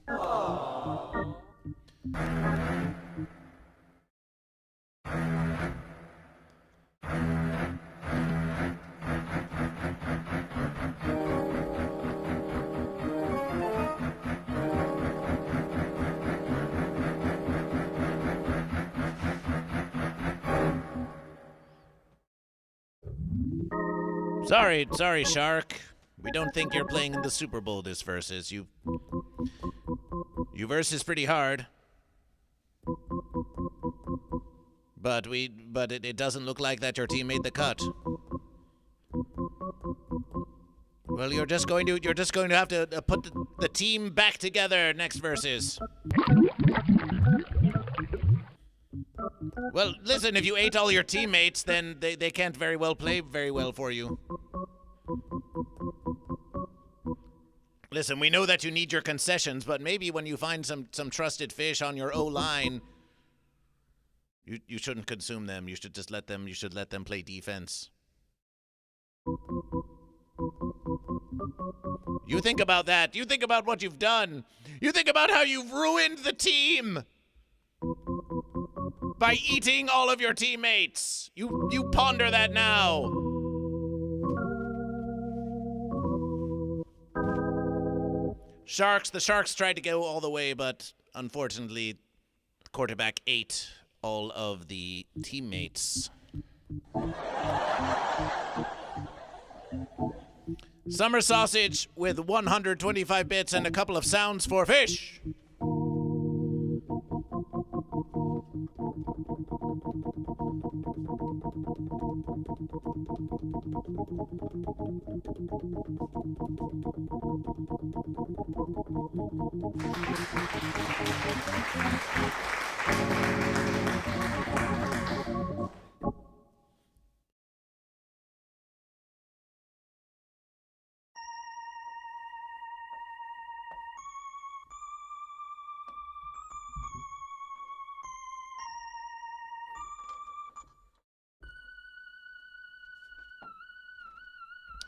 Sorry, Shark. We don't think you're playing in the Super Bowl this versus. You versus pretty hard. But it doesn't look like that your team made the cut. Well, you're just going to have to put the team back together next versus. Well, listen, if you ate all your teammates, then they can't very well play very well for you. Listen, we know that you need your concessions, but maybe when you find some trusted fish on your O-line, you shouldn't consume them. You should let them play defense. You think about that. You think about what you've done. You think about how you've ruined the team by eating all of your teammates. You ponder that now. The Sharks tried to go all the way, but unfortunately, the quarterback ate all of the teammates. Summer sausage with 125 bits and a couple of sounds for fish.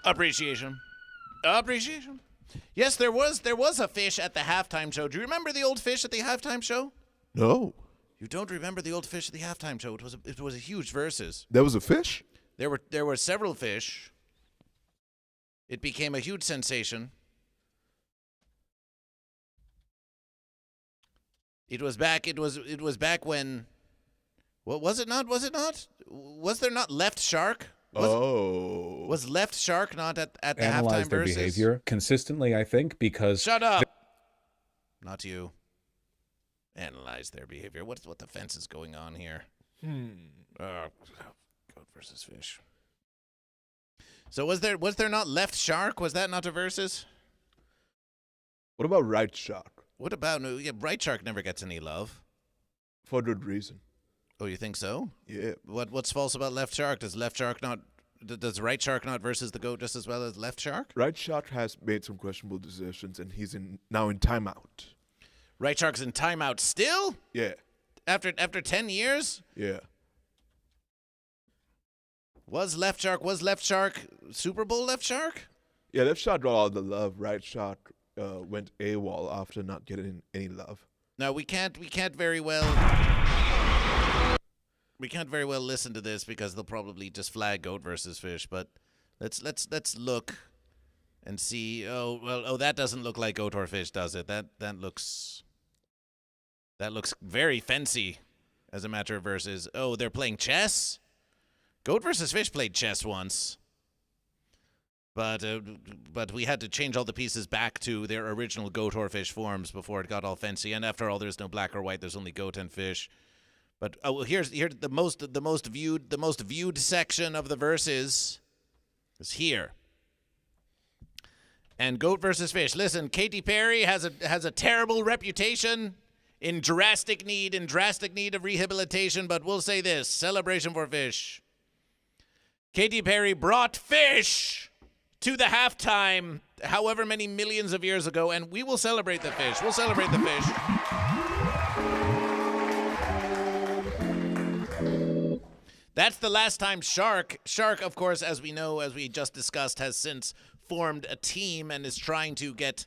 Appreciation. Yes, there was a fish at the halftime show. Do you remember the old fish at the halftime show? No. You don't remember the old fish at the halftime show? It was a huge versus. There was a fish? There were several fish. It became a huge sensation. It was back when, what was it not? Was there not Left Shark? Was Left Shark not at the Analyze halftime their versus? behavior consistently, I think, because Shut up. Not you. Analyze their behavior. What the fence is going on here? Goat versus fish. So was there not Left Shark? Was that not a versus? What about right shark? What about Right Shark never gets any love. For good reason. Oh, you think so? Yeah. What's false about Left Shark? Does Right Shark not versus the goat just as well as Left Shark? Right shark has made some questionable decisions, and he's now in timeout. Right Shark's in timeout still? Yeah. After 10 years? Yeah. Was Left Shark Super Bowl Left Shark? Yeah, left shark got all the love. Right shark went AWOL after not getting any love. No, we can't very well listen to this because they'll probably just flag goat versus fish, but let's look and see. That doesn't look like goat or fish, does it? That looks very fancy as a matter of versus. Oh, they're playing chess? Goat versus fish played chess once. But we had to change all the pieces back to their original goat or fish forms before it got all fancy. And after all, there's no black or white. There's only goat and fish. But here's the most viewed section of the verses is here. And goat versus fish. Listen, Katy Perry has a terrible reputation, in drastic need of rehabilitation. But we'll say this: celebration for fish. Katy Perry brought fish to the halftime however many millions of years ago, and we will celebrate the fish. We'll celebrate the fish. That's the last time Shark, of course, as we know, as we just discussed, has since formed a team and is trying to get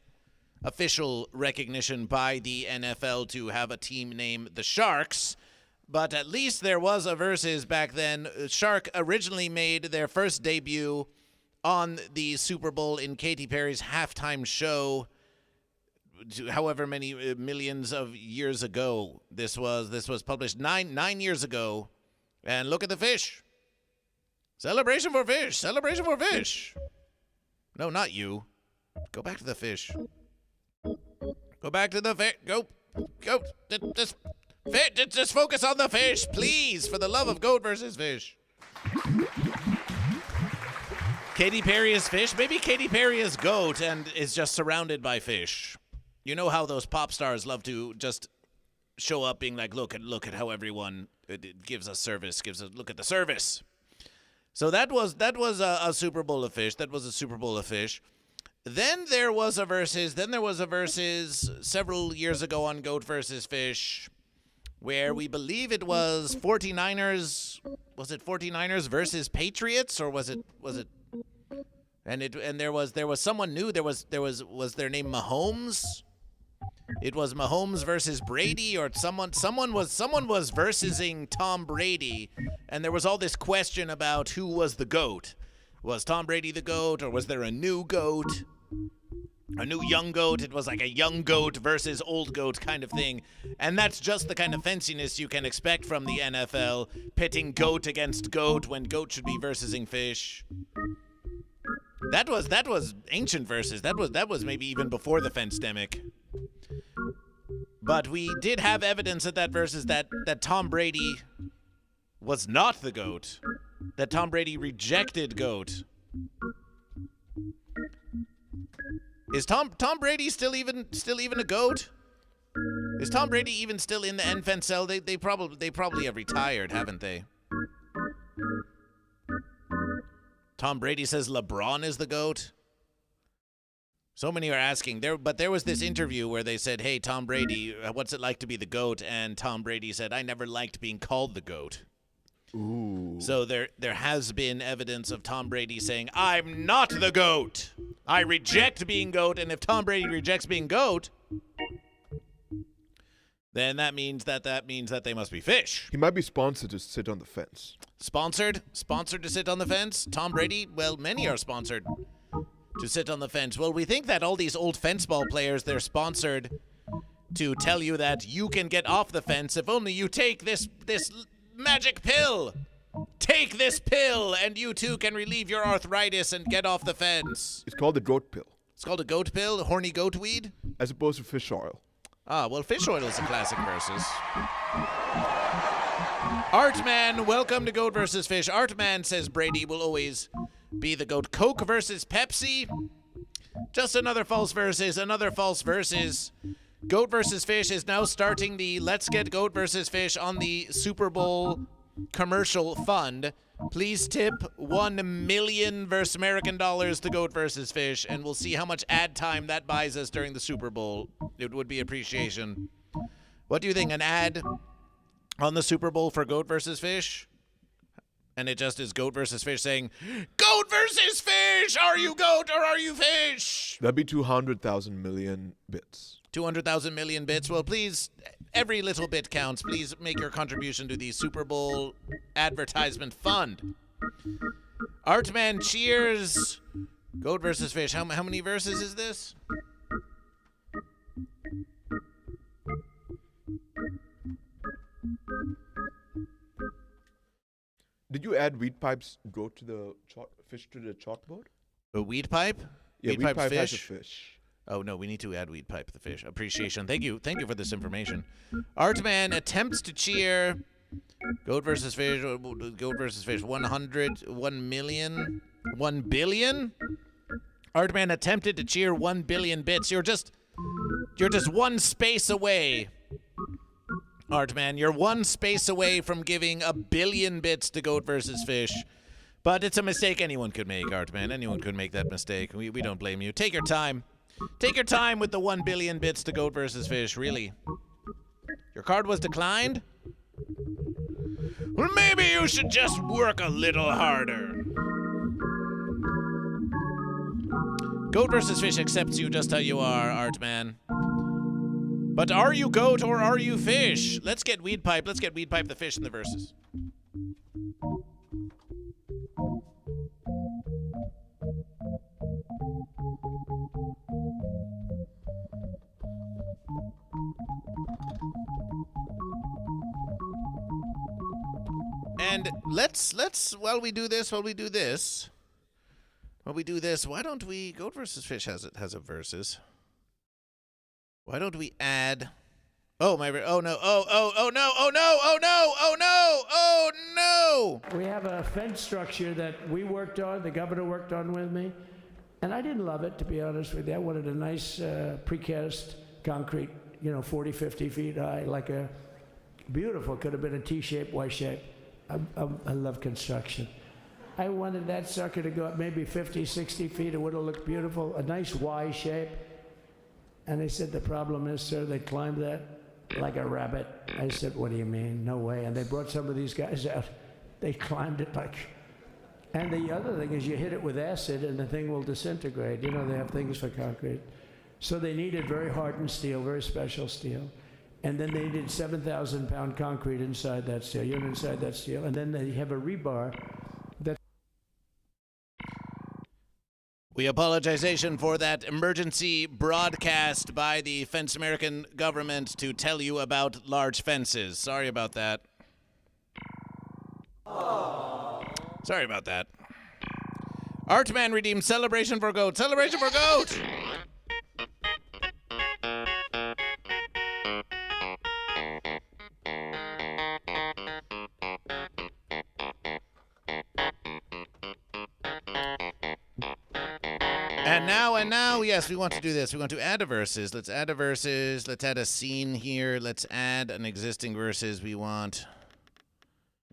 official recognition by the NFL to have a team named the Sharks. But at least there was a versus back then. Shark originally made their first debut on the Super Bowl in Katy Perry's halftime show, however many millions of years ago. This was published nine years ago. And look at the fish. Celebration for fish. Celebration for fish. No, not you. Go back to the fish. Go back to the fish. Go. Just focus on the fish, please, for the love of goat versus fish. Katy Perry is fish. Maybe Katy Perry is goat and is just surrounded by fish. You know how those pop stars love to just show up being like, look at how everyone gives us service, look at the service. So that was a Super Bowl of fish. That was a Super Bowl of fish. Then there was a versus several years ago on Goat versus Fish, where we believe it was 49ers. Was it 49ers versus Patriots, or was it? And there was someone new. Was their name Mahomes? It was Mahomes versus Brady, or someone was versusing Tom Brady, and there was all this question about who was the GOAT. Was Tom Brady the GOAT, or was there a new GOAT? A new young goat? It was like a young goat versus old goat kind of thing. And that's just the kind of fenciness you can expect from the NFL, pitting goat against goat when goat should be versusing fish. That was ancient versus. That was maybe even before the fence-demic. But we did have evidence at that versus that Tom Brady was not the GOAT. That Tom Brady rejected GOAT. Is Tom Brady still even a GOAT? Is Tom Brady even still in the NFL? They probably have retired, haven't they? Tom Brady says LeBron is the GOAT. So many are asking. But there was this interview where they said, "Hey, Tom Brady, what's it like to be the GOAT?" And Tom Brady said, "I never liked being called the GOAT." Ooh. So there has been evidence of Tom Brady saying, "I'm not the GOAT. I reject being GOAT." And if Tom Brady rejects being GOAT, then that means that they must be fish. He might be sponsored to sit on the fence. Sponsored to sit on the fence? Tom Brady? Well, many are sponsored to sit on the fence. Well, we think that all these old fence ball players, they're sponsored to tell you that you can get off the fence if only you take this magic pill. Take this pill and you too can relieve your arthritis and get off the fence. It's called the goat pill. It's called a goat pill? Horny goat weed? As opposed to fish oil. Ah, well, fish oil is a classic versus. Artman, welcome to Goat versus Fish. Artman says Brady will always be the GOAT. Coke versus Pepsi? Just another false versus, Goat versus Fish is now starting the Let's Get Goat versus Fish on the Super Bowl commercial fund. Please tip $1 million versus American dollars to Goat versus Fish, and we'll see how much ad time that buys us during the Super Bowl. It would be appreciation. What do you think? An ad on the Super Bowl for Goat versus Fish? And it just is Goat versus Fish saying, "Goat versus Fish! Are you goat or are you fish?" That'd be 200,000 million bits. 200,000 million bits. Well, please, every little bit counts. Please make your contribution to the Super Bowl advertisement fund. Artman cheers. Goat versus Fish. How many verses is this? Did you add weed pipes goat to the fish to the chalkboard? A weed pipe? Yeah, weed pipe has a fish. Oh, no, we need to add weed pipe the fish. Appreciation. Thank you for this information. Artman attempts to cheer Goat versus Fish. 1 million? 1 billion? Artman attempted to cheer 1 billion bits. You're just one space away. Artman, you're one space away from giving 1 billion bits to Goat versus Fish. But it's a mistake anyone could make, Artman. Anyone could make that mistake. We don't blame you. Take your time. Take your time with the 1 billion bits to Goat vs. Fish, really. Your card was declined? Well, maybe you should just work a little harder. Goat vs. Fish accepts you just how you are, Artman. But are you goat or are you fish? Let's get Weed Pipe. Let's get Weed Pipe the fish in the verses. And let's while we do this, why don't we Goat vs. Fish has a versus. Why don't we add oh no. We have a fence structure that we worked on, the governor worked on with me, and I didn't love it, to be honest with you. I wanted a nice precast concrete, 40, 50 feet high, like a beautiful, could have been a T-shape, Y-shape. I love construction. I wanted that sucker to go up maybe 50, 60 feet. It would have looked beautiful, a nice Y shape. And they said, the problem is, sir, they climbed that like a rabbit. I said, what do you mean? No way. And they brought some of these guys out. They climbed it like... And the other thing is you hit it with acid and the thing will disintegrate. They have things for concrete. So they needed very hardened steel, very special steel. And then they needed 7,000-pound concrete inside that steel, inside that steel. And then they have a rebar that... We apologization for that emergency broadcast by the Fence American government to tell you about large fences. Sorry about that. Sorry about that. Artman redeemed Celebration for Goat. Celebration for Goat! And now, yes, we want to do this. We want to add a verses. Let's add a verses. Let's add a scene here. Let's add an existing verses. We want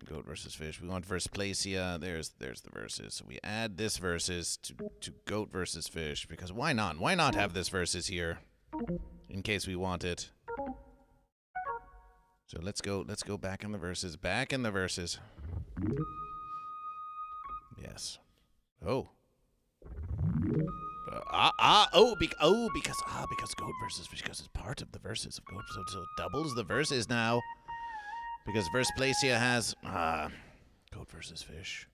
Goat versus Fish. We want verse Placia. There's the verses. So we add this verses to Goat versus Fish, because why not? Why not have this verses here in case we want it? So let's go back in the verses. Back in the verses. Yes. Because Goat versus Fish, because it's part of the verses of Goat, so it doubles the verses now. Because verse Placia has Goat versus Fish.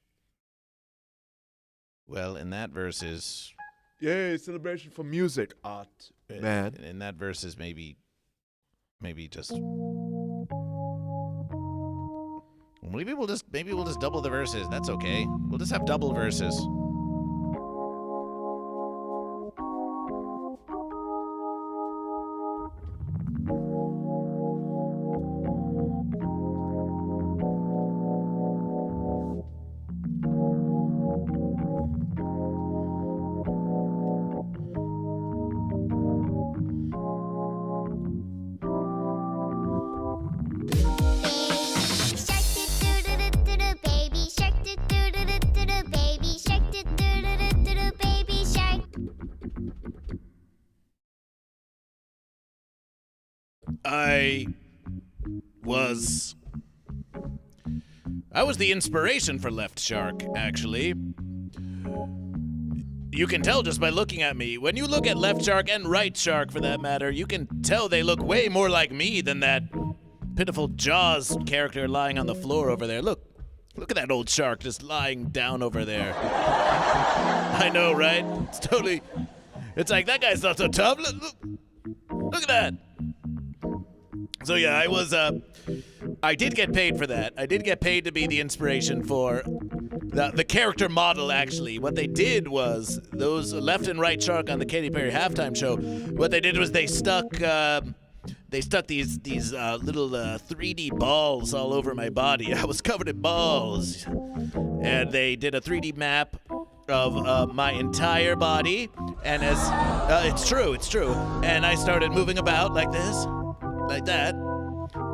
Well, in that verses, Yay, celebration for music, art, man. in that verses, maybe just maybe we'll just double the verses. That's okay. We'll just have double verses. I was the inspiration for Left Shark, actually. You can tell just by looking at me. When you look at Left Shark and Right Shark, for that matter, you can tell they look way more like me than that pitiful Jaws character lying on the floor over there. Look at that old shark just lying down over there. I know, right? It's like, that guy's not so tough. Look at that. So yeah, I did get paid for that. I did get paid to be the inspiration for the character model, actually. What they did was, those Left and Right Shark on the Katy Perry halftime show, what they did was they stuck these little 3D balls all over my body. I was covered in balls. And they did a 3D map of my entire body. And as, it's true. And I started moving about like this. Like that,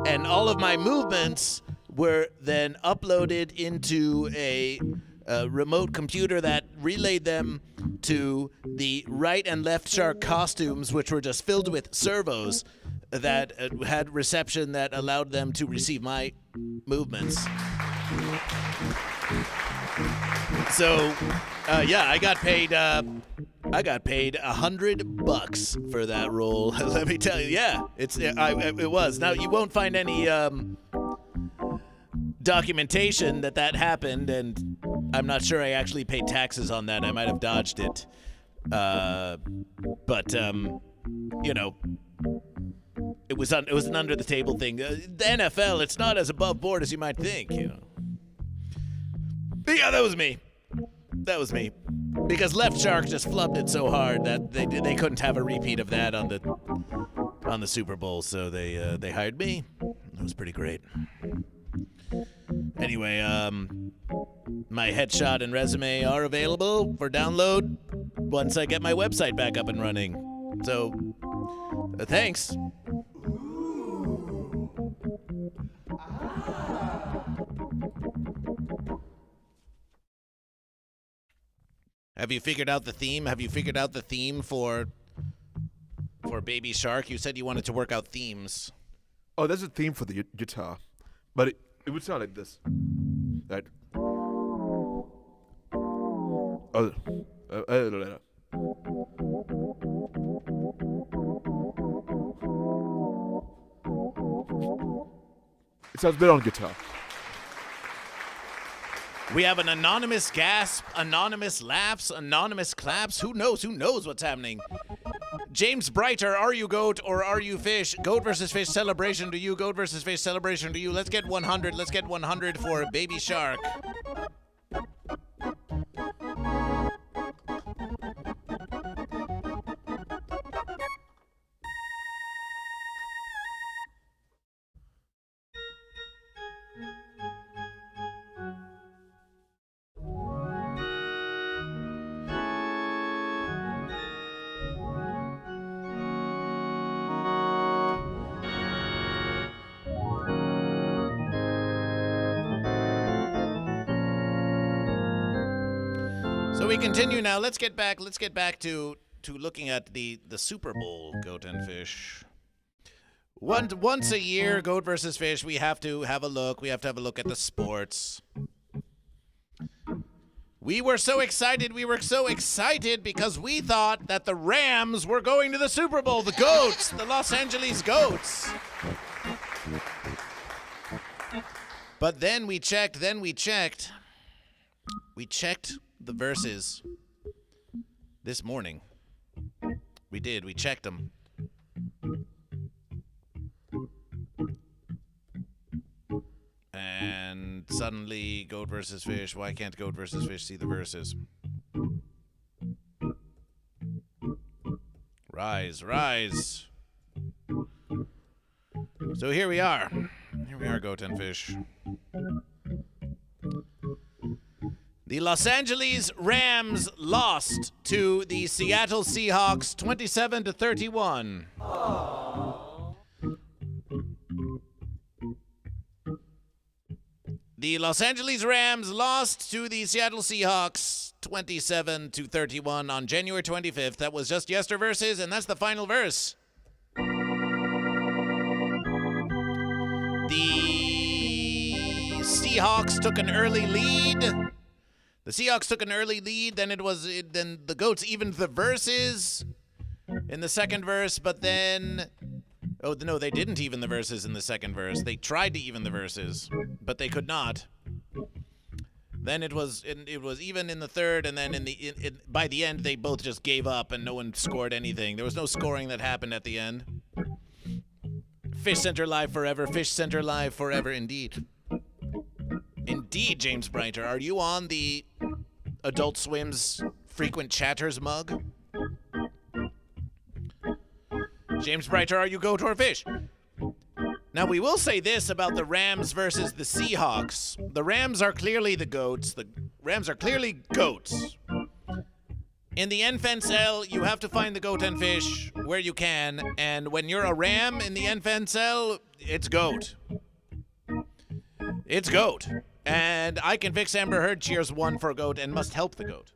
and all of my movements were then uploaded into a remote computer that relayed them to the right and left shark costumes, which were just filled with servos that had reception that allowed them to receive my movements. So, I got paid $100 for that role. Let me tell you, it was. Now you won't find any documentation that happened, and I'm not sure I actually paid taxes on that. I might have dodged it, but it was an under the table thing. The NFL, it's not as above board as you might think. But yeah, that was me. Because Left Shark just flubbed it so hard that they couldn't have a repeat of that on the Super Bowl, so they hired me. It was pretty great. Anyway, my headshot and resume are available for download once I get my website back up and running. So, thanks. Have you figured out the theme? Have you figured out the theme for Baby Shark? You said you wanted to work out themes. Oh, there's a theme for the guitar, but it would sound like this. Right? It sounds better on guitar. We have an anonymous gasp, anonymous laughs, anonymous claps. Who knows? Who knows what's happening? James Brighter, are you goat or are you fish? Goat versus fish celebration to you. Goat versus fish celebration to you. Let's get 100. Let's get 100 for Baby Shark. So we continue now. Let's get back to looking at the Super Bowl, Goat and Fish. Once a year, Goat versus Fish, we have to have a look. We have to have a look at the sports. We were so excited because we thought that the Rams were going to the Super Bowl. The Goats, the Los Angeles Goats. But then we checked the verses this morning. We checked them. And suddenly, Goat versus Fish. Why can't Goat versus Fish see the verses? Rise. So here we are, Goat and Fish. The Los Angeles Rams lost to the Seattle Seahawks 27-31. The Los Angeles Rams lost to the Seattle Seahawks 27-31 on January 25th. That was just yesterday verses, and that's the final verse. The Seahawks took an early lead. Then then the Goats evened the verses in the second verse, but then oh no, they didn't even the verses in the second verse. They tried to even the verses, but they could not. Then it was even in the third, and then by the end they both just gave up and no one scored anything. There was no scoring that happened at the end. Fish Center live forever. Fish Center live forever indeed. Indeed, James Brighter. Are you on the Adult Swim's Frequent Chatters mug? James Brighter, are you goat or fish? Now, we will say this about the Rams versus the Seahawks. The Rams are clearly the goats. The Rams are clearly goats. In the NFL, you have to find the goat and fish where you can, and when you're a Ram in the NFL, it's goat. It's goat. And I can fix Amber Heard cheers 1 for goat and must help the goat.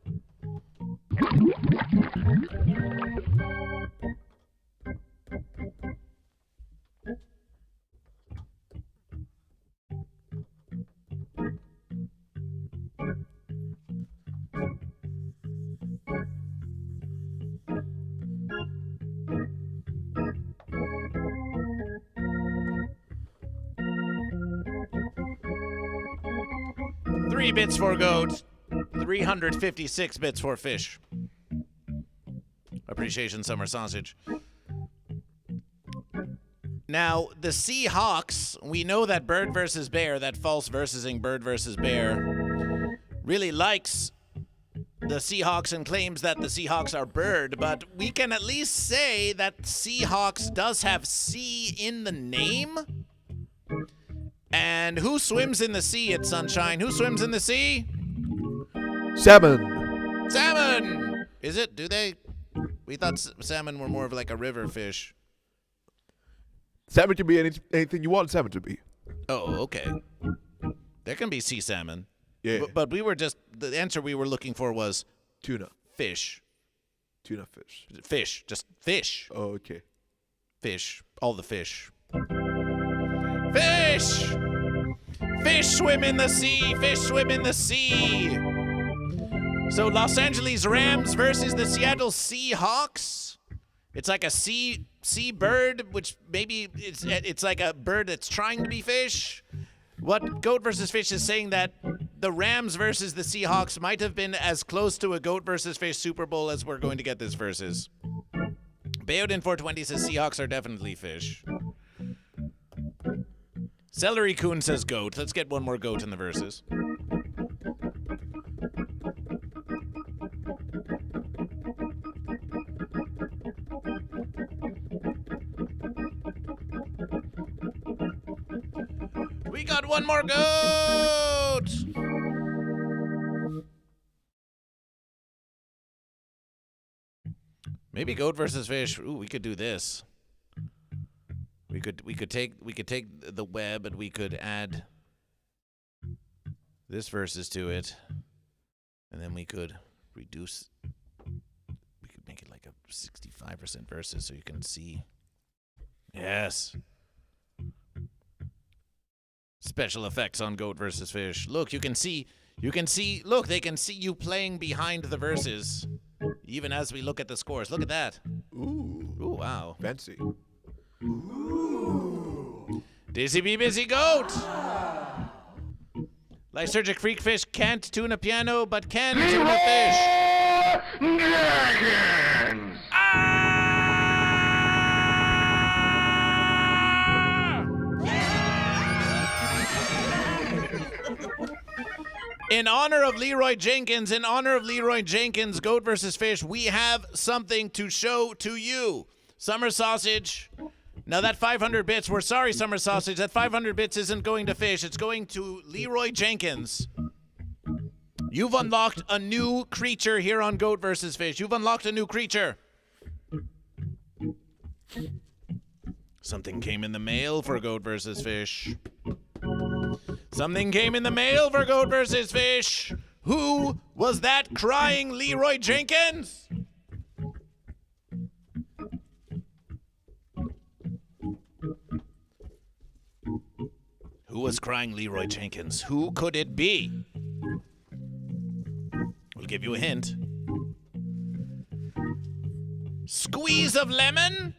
Three bits for goat, 356 bits for fish. Appreciation, summer sausage. Now, the Seahawks, we know that Bird versus Bear, that false versing Bird versus Bear, really likes the Seahawks and claims that the Seahawks are Bird, but we can at least say that Seahawks does have C in the name. And who swims in the sea at Sunshine? Who swims in the sea? Salmon. Salmon! Is it? Do they? We thought salmon were more of like a river fish. Salmon can be anything you want salmon to be. Oh, okay. There can be sea salmon. Yeah. But we were just, the answer we were looking for was Tuna. fish. Tuna fish. Fish. Just fish. Oh, okay. Fish. All the fish. Fish! Fish swim in the sea! Fish swim in the sea! So Los Angeles Rams versus the Seattle Seahawks. It's like a sea bird, which maybe it's like a bird that's trying to be fish. What Goat versus Fish is saying that the Rams versus the Seahawks might have been as close to a Goat versus Fish Super Bowl as we're going to get this versus. Bayoden 420 says Seahawks are definitely fish. Celery Coon says goat. Let's get one more goat in the verses. We got one more goat! Maybe goat versus fish. Ooh, we could do this. We could take the web and we could add this versus to it, and then we could reduce. We could make it like a 65% versus, so you can see. Yes. Special effects on goat versus fish. Look, you can see. Look, they can see you playing behind the verses, even as we look at the scores. Look at that. Ooh. Ooh, wow. Fancy. Dizzy Be Busy Goat! Lysergic Freak Fish can't tune a piano, but can tune a fish. Dragons! In honor of Leroy Jenkins, Goat versus Fish, we have something to show to you. Summer Sausage. Now that 500 bits, we're sorry, Summer Sausage, that 500 bits isn't going to Fish. It's going to Leroy Jenkins. You've unlocked a new creature here on Goat vs. Fish. You've unlocked a new creature. Something came in the mail for Goat vs. Fish. Something came in the mail for Goat vs. Fish. Who was that crying Leroy Jenkins? Who was crying Leroy Jenkins? Who could it be? We'll give you a hint. Squeeze of lemon?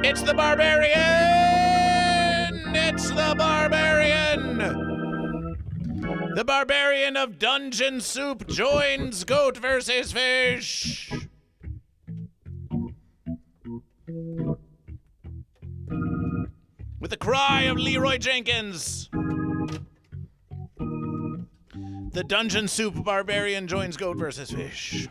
It's the Barbarian! It's the Barbarian! The Barbarian of Dungeon Soup joins Goat vs. Fish! With the cry of Leroy Jenkins. The Dungeon Soup Barbarian joins Goat vs. Fish.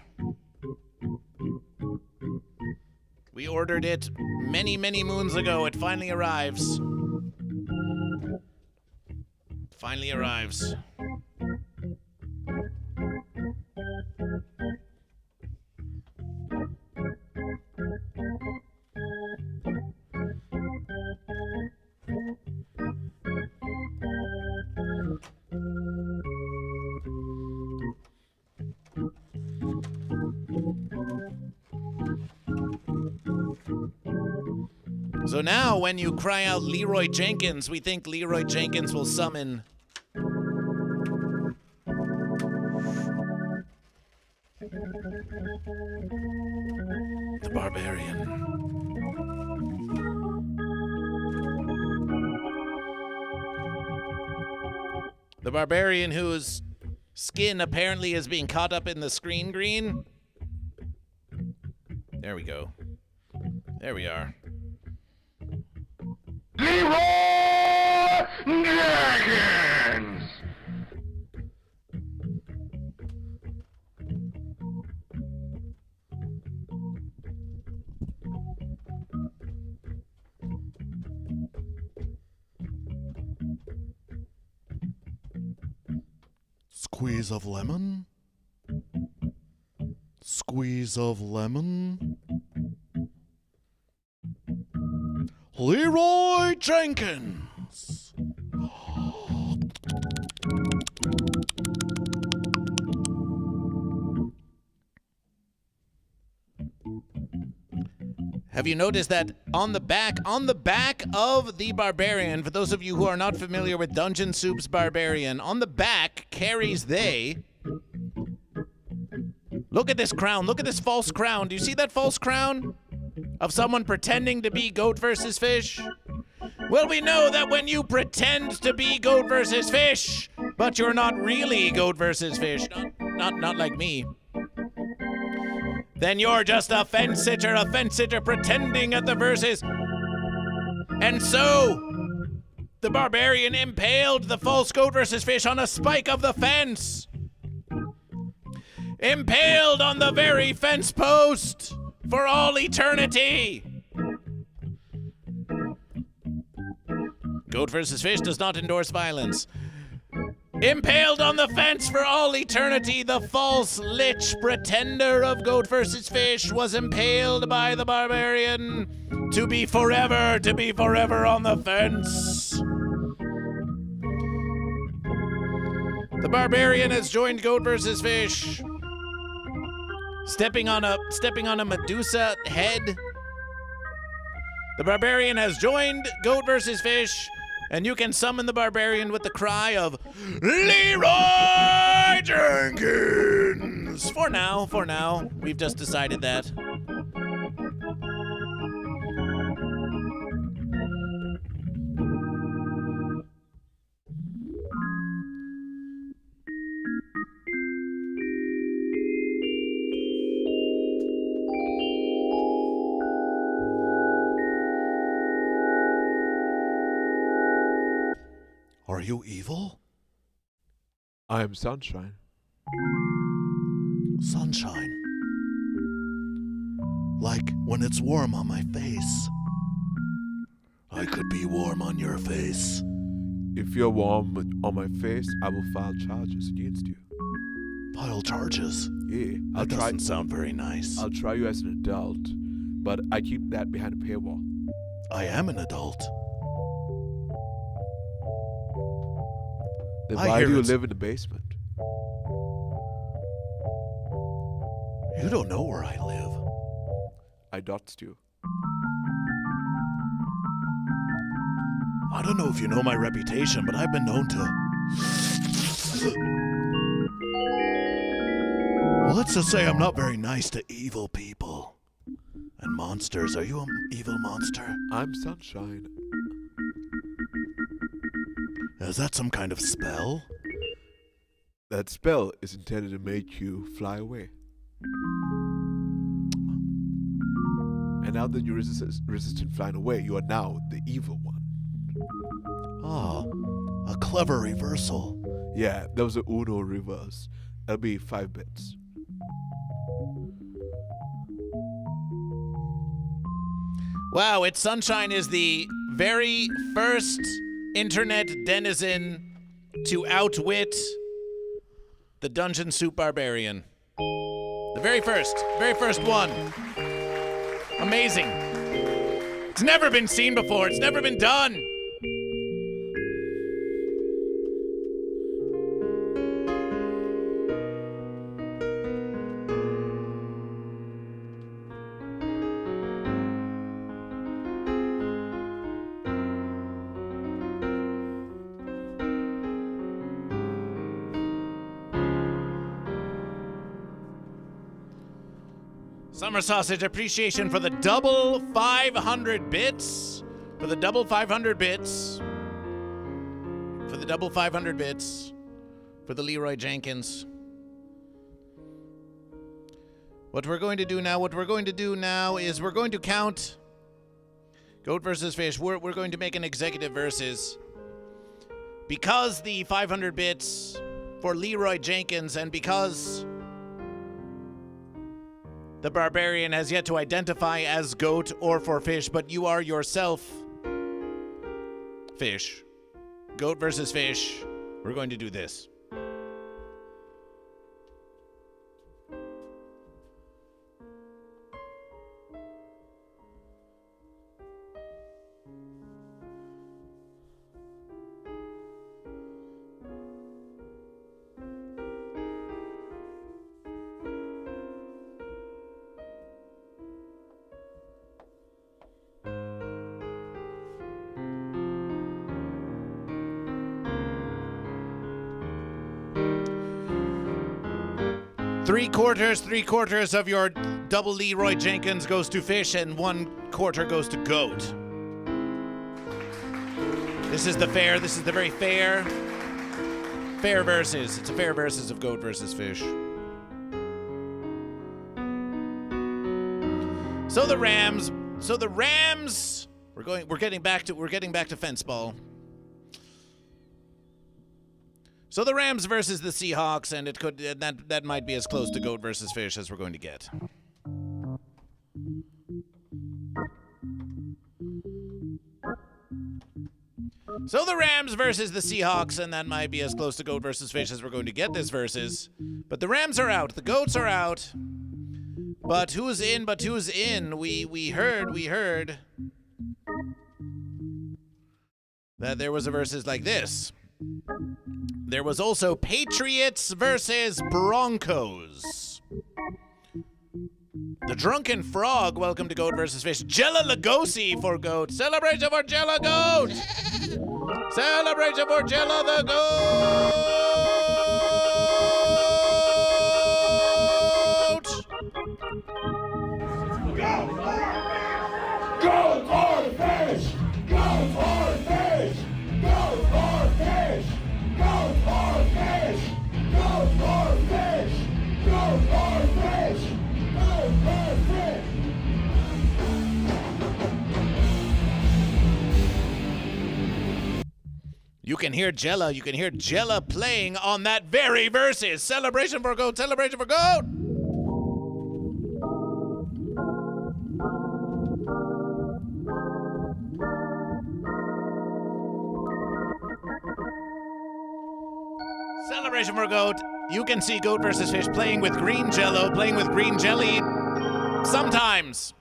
We ordered it many, many moons ago. It finally arrives. Finally arrives. So now when you cry out Leroy Jenkins, we think Leroy Jenkins will summon the Barbarian. The Barbarian whose skin apparently is being caught up in the screen green. There we go. There we are. Leroy Jenkins! Squeeze of lemon? Squeeze of lemon? Leroy Jenkins! Have you noticed that on the back of the Barbarian, for those of you who are not familiar with Dungeon Soup's Barbarian, on the back carries they. Look at this crown. Look at this false crown. Do you see that false crown? Of someone pretending to be GoatVsFish? Well, we know that when you pretend to be GoatVsFish, but you're not really GoatVsFish, not like me, then you're just a fence sitter pretending at the verses. And so, the Barbarian impaled the false GoatVsFish on a spike of the fence. Impaled on the very fence post for all eternity. GoatVsFish does not endorse violence. Impaled on the fence for all eternity, the false lich pretender of GoatVsFish was impaled by the Barbarian to be forever on the fence. The Barbarian has joined GoatVsFish, stepping on a Medusa head. The Barbarian has joined GoatVsFish. And you can summon the Barbarian with the cry of Leroy Jenkins! For now. We've just decided that. Are you evil? I am sunshine. Sunshine. Like when it's warm on my face. I could be warm on your face. If you're warm on my face, I will file charges against you. File charges? Yeah. That doesn't sound very nice. I'll try you as an adult, but I keep that behind a paywall. I am an adult. Then I why hear do you it's- live in the basement? You don't know where I live. I doxed you. I don't know if you know my reputation, but I've been known to... Well, let's just say I'm not very nice to evil people. And monsters. Are you an evil monster? I'm sunshine. Is that some kind of spell? That spell is intended to make you fly away. And now that you're resistant flying away, you are now the evil one. Ah, a clever reversal. Yeah, that was a Uno reverse. That'll be 5 bits. Wow, It's Sunshine is the very first internet denizen to outwit the Dungeon Soup Barbarian. The very first one. Amazing. It's never been seen before. It's never been done. Summer Sausage appreciation for the double 500 bits. For the double 500 bits. For the double 500 bits. For the Leroy Jenkins. What we're going to do now is we're going to count Goat versus Fish. We're going to make an executive versus. Because the 500 bits for Leroy Jenkins and because the Barbarian has yet to identify as Goat or for Fish, but you are yourself Fish. Goat versus Fish. We're going to do this. Three quarters of your double Leroy Jenkins goes to Fish and 1/4 goes to Goat. This is the very fair versus. It's a fair versus of Goat versus Fish. So the Rams, we're getting back to fence ball. So the Rams versus the Seahawks, and that might be as close to Goat versus Fish as we're going to get. So the Rams versus the Seahawks, and that might be as close to Goat versus Fish as we're going to get this versus. But the Rams are out, the Goats are out. But who's in? We heard that there was a versus like this. There was also Patriots versus Broncos. The Drunken Frog, welcome to Goat versus Fish. Jellÿ Lugosi for Goat. Celebration for Jellÿ Goat. Celebration for Jellÿ the Goat. Go for fish! Go for fish! Go for fish! Go for fish! Go for fish! Go for fish! Go for fish! You can hear Jellÿ playing on that very verses. Celebration for Goat, celebration for Goat! Celebration for Goat. You can see Goat versus Fish playing with Green Jellÿ sometimes.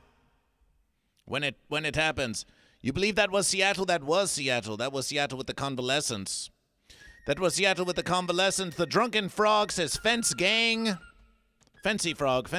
When it happens. You believe that was Seattle? That was Seattle. That was Seattle with the Convalescents. The Drunken Frog says fence gang. Fancy frog.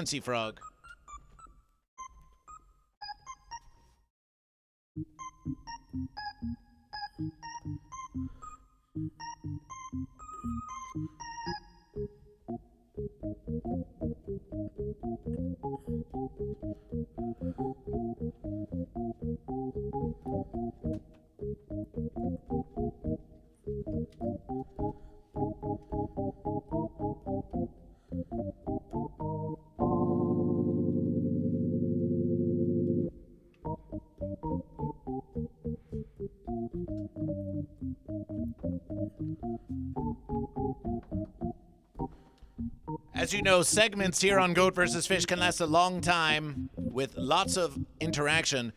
As you know, segments here on Goat vs. Fish can last a long time with lots of interaction.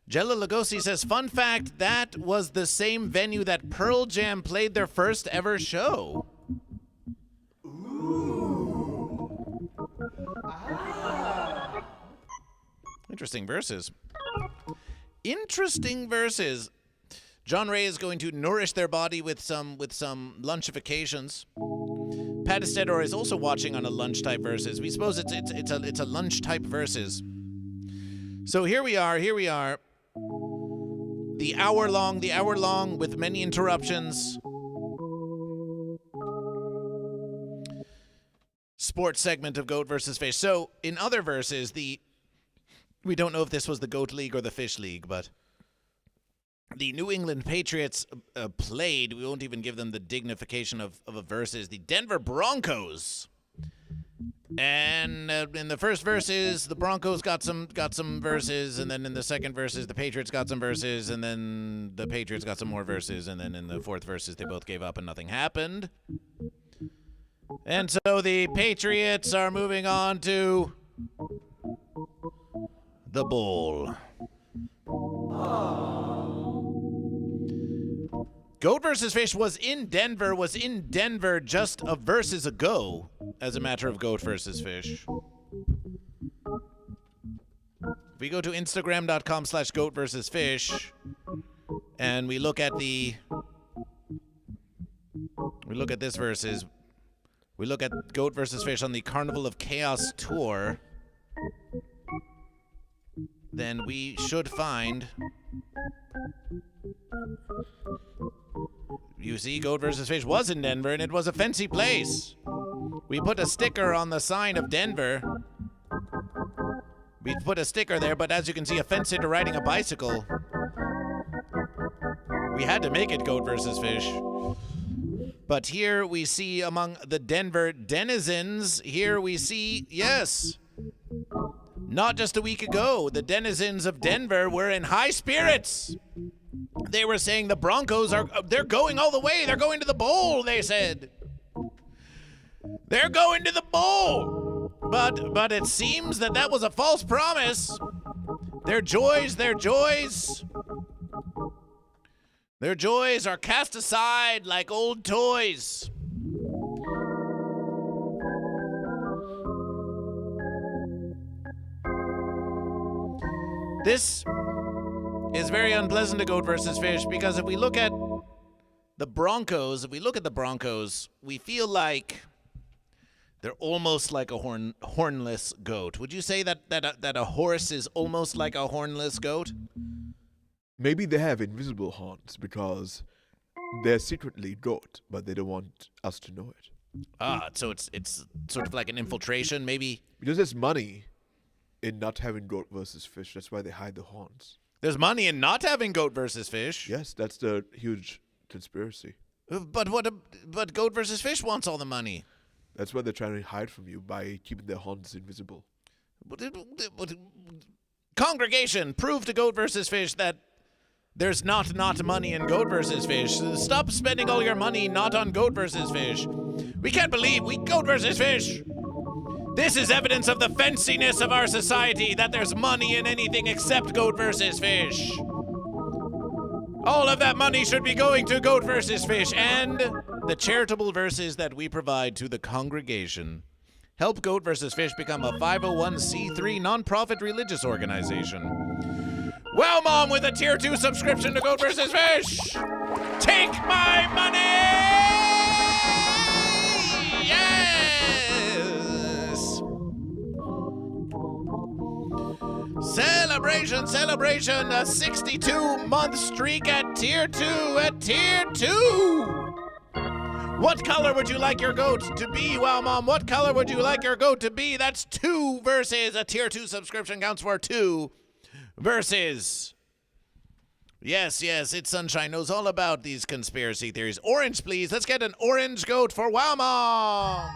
Jellÿ Lugosi says, fun fact, that was the same venue that Pearl Jam played their first ever show. Ooh. Ah. Interesting verses. John Ray is going to nourish their body with some lunchifications. Pat Estedor is also watching on a lunch type versus. We suppose it's a lunch type versus. So here we are. The hour long with many interruptions. sports segment of Goat versus Fish. So in other verses, we don't know if this was the Goat League or the Fish League, but the New England Patriots played, we won't even give them the dignification of a versus, the Denver Broncos. And in the first verses, the Broncos got some verses, and then in the second verses, the Patriots got some verses, and then the Patriots got some more verses, and then in the fourth verses, they both gave up and nothing happened. And so the Patriots are moving on to the bowl. Goat vs. Fish was in Denver just a verses ago, as a matter of Goat vs. Fish. If we go to Instagram.com/GoatVsFish and we look at this versus, we look at Goat vs. Fish on the Carnival of Chaos tour, then we should find, you see, Goat vs. Fish was in Denver, and it was a fancy place. We put a sticker on the sign of Denver. We put a sticker there, but as you can see, a fence sitter riding a bicycle. We had to make it Goat vs. Fish. But here we see among the Denver denizens, here we see, yes, not just a week ago, the denizens of Denver were in high spirits. They were saying the Broncos they're going all the way. They're going to the bowl, they said. They're going to the bowl. But it seems that was a false promise. Their joys are cast aside like old toys. This is very unpleasant to Goat vs. Fish, because if we look at the Broncos, we feel like they're almost like a hornless goat. Would you say that a horse is almost like a hornless goat? Maybe they have invisible horns because they're secretly goat, but they don't want us to know it. So it's sort of like an infiltration, maybe? Because there's money in not having Goat vs. Fish. That's why they hide the horns. There's money in not having Goat vs. Fish. Yes, that's the huge conspiracy. But Goat vs. Fish wants all the money. That's why they're trying to hide from you, by keeping their horns invisible. Congregation, prove to Goat vs. Fish that there's not money in Goat vs. Fish. Stop spending all your money not on Goat vs. Fish. We can't believe we Goat vs. Fish. This is evidence of the fenciness of our society, that there's money in anything except Goat vs. Fish. All of that money should be going to Goat vs. Fish and the charitable verses that we provide to the congregation. Help Goat vs. Fish become a 501c3 nonprofit religious organization. Well, Mom, with a Tier 2 subscription to Goat vs. Fish, take my money! Yes! Celebration, a 62-month streak at Tier 2, What color would you like your goat to be? Well, Mom, what color would you like your goat to be? That's 2 verses. A Tier 2 subscription counts for 2 verses. Yes, It's Sunshine knows all about these conspiracy theories. Orange, please. Let's get an orange goat for Wow Mom.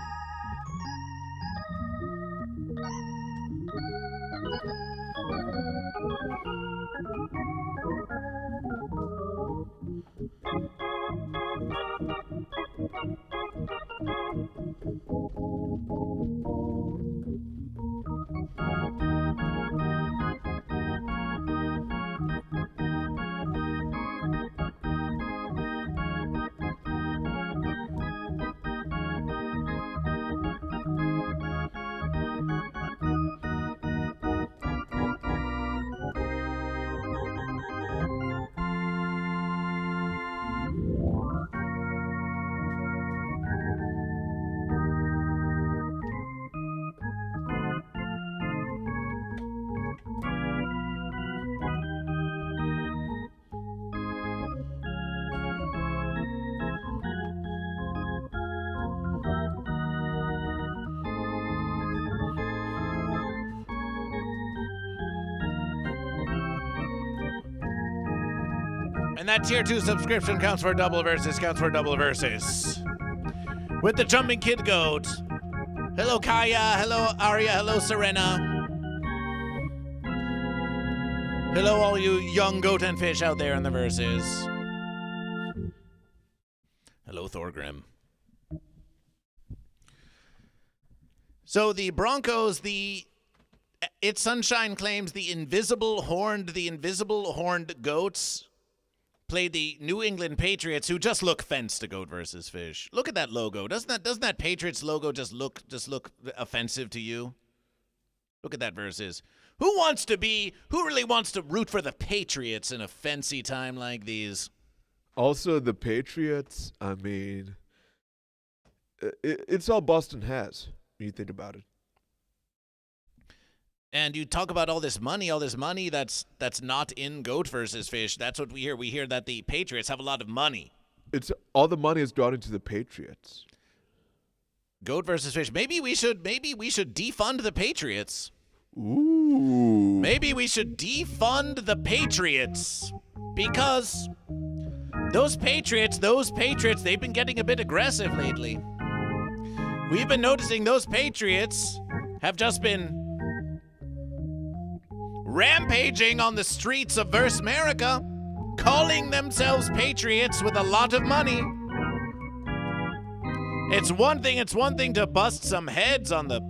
And that tier 2 subscription counts for double verses, With the jumping kid goat. Hello, Kaya. Hello, Arya. Hello, Serena. Hello, all you young goat and fish out there in the verses. Hello, Thorgrim. So the Broncos, It's Sunshine claims the invisible horned goats played the New England Patriots, who just look fence to Goat versus Fish. Look at that logo. Doesn't that Patriots logo just look offensive to you? Look at that versus. Who really wants to root for the Patriots in a fancy time like these? Also, the Patriots, I mean, it's all Boston has, when you think about it. And you talk about all this money that's not in Goat versus Fish. That's what we hear. We hear that the Patriots have a lot of money. It's all the money is gone into the Patriots. Goat versus Fish. Maybe we should defund the Patriots. Ooh. Maybe we should defund the Patriots, because those Patriots, they've been getting a bit aggressive lately. We've been noticing those Patriots have just been rampaging on the streets of Verse America, calling themselves Patriots with a lot of money. It's one thing to bust some heads on the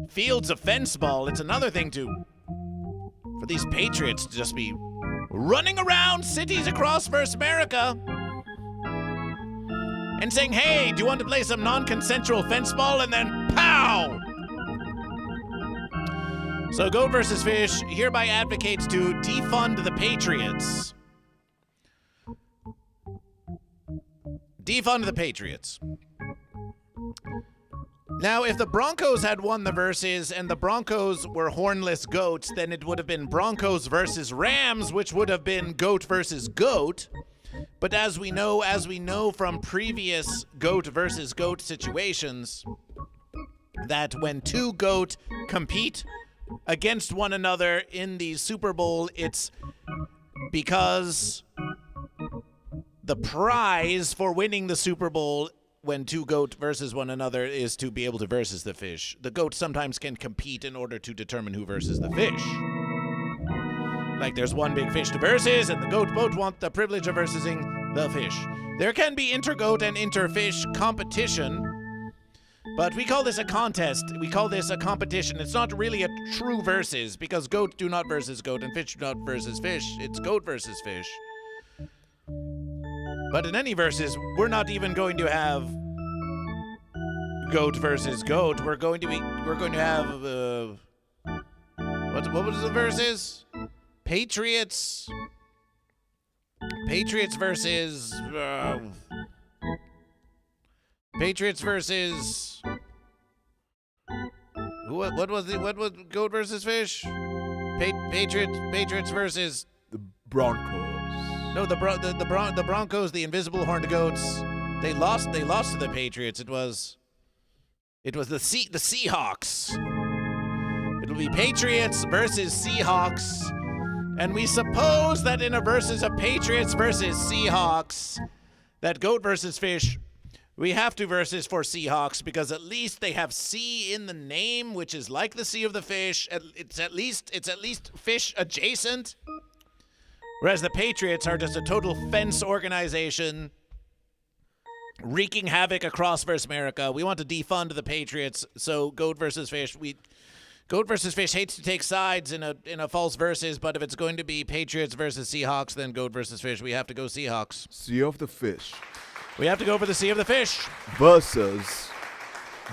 fields of fence ball. It's another thing for these Patriots to just be running around cities across Verse America and saying, hey, do you want to play some non-consensual fence ball? And then pow! So Goat versus Fish hereby advocates to defund the Patriots. Defund the Patriots. Now, if the Broncos had won the verses and the Broncos were hornless goats, then it would have been Broncos versus Rams, which would have been Goat versus Goat. But as we know from previous Goat versus Goat situations, that when two goat compete against one another in the Super Bowl, it's because the prize for winning the Super Bowl when two goat versus one another is to be able to versus the fish. The goat sometimes can compete in order to determine who versus the fish. Like there's one big fish to versus, and the goat both want the privilege of versing the fish. There can be inter-goat and inter-fish competition, but we call this a contest. We call this a competition. It's not really a true versus, because goat do not versus goat and fish do not versus fish. It's goat versus fish. But in any versus, we're not even going to have goat versus goat. We're going to have what was the versus? Patriots versus what was goat versus fish? Patriots versus the Broncos. No, the Broncos, the invisible horned goats. They lost to the Patriots. It was the Seahawks. It'll be Patriots versus Seahawks. And we suppose that in a versus of Patriots versus Seahawks, that goat versus fish, we have to versus for Seahawks, because at least they have sea in the name, which is like the sea of the fish. It's at least fish adjacent. Whereas the Patriots are just a total fence organization wreaking havoc across Verse America. We want to defund the Patriots, so Goat versus Fish. Goat versus Fish hates to take sides in a false versus, but if it's going to be Patriots versus Seahawks, then Goat versus Fish. We have to go Seahawks. Sea of the Fish. We have to go for the Sea of the Fish. Versus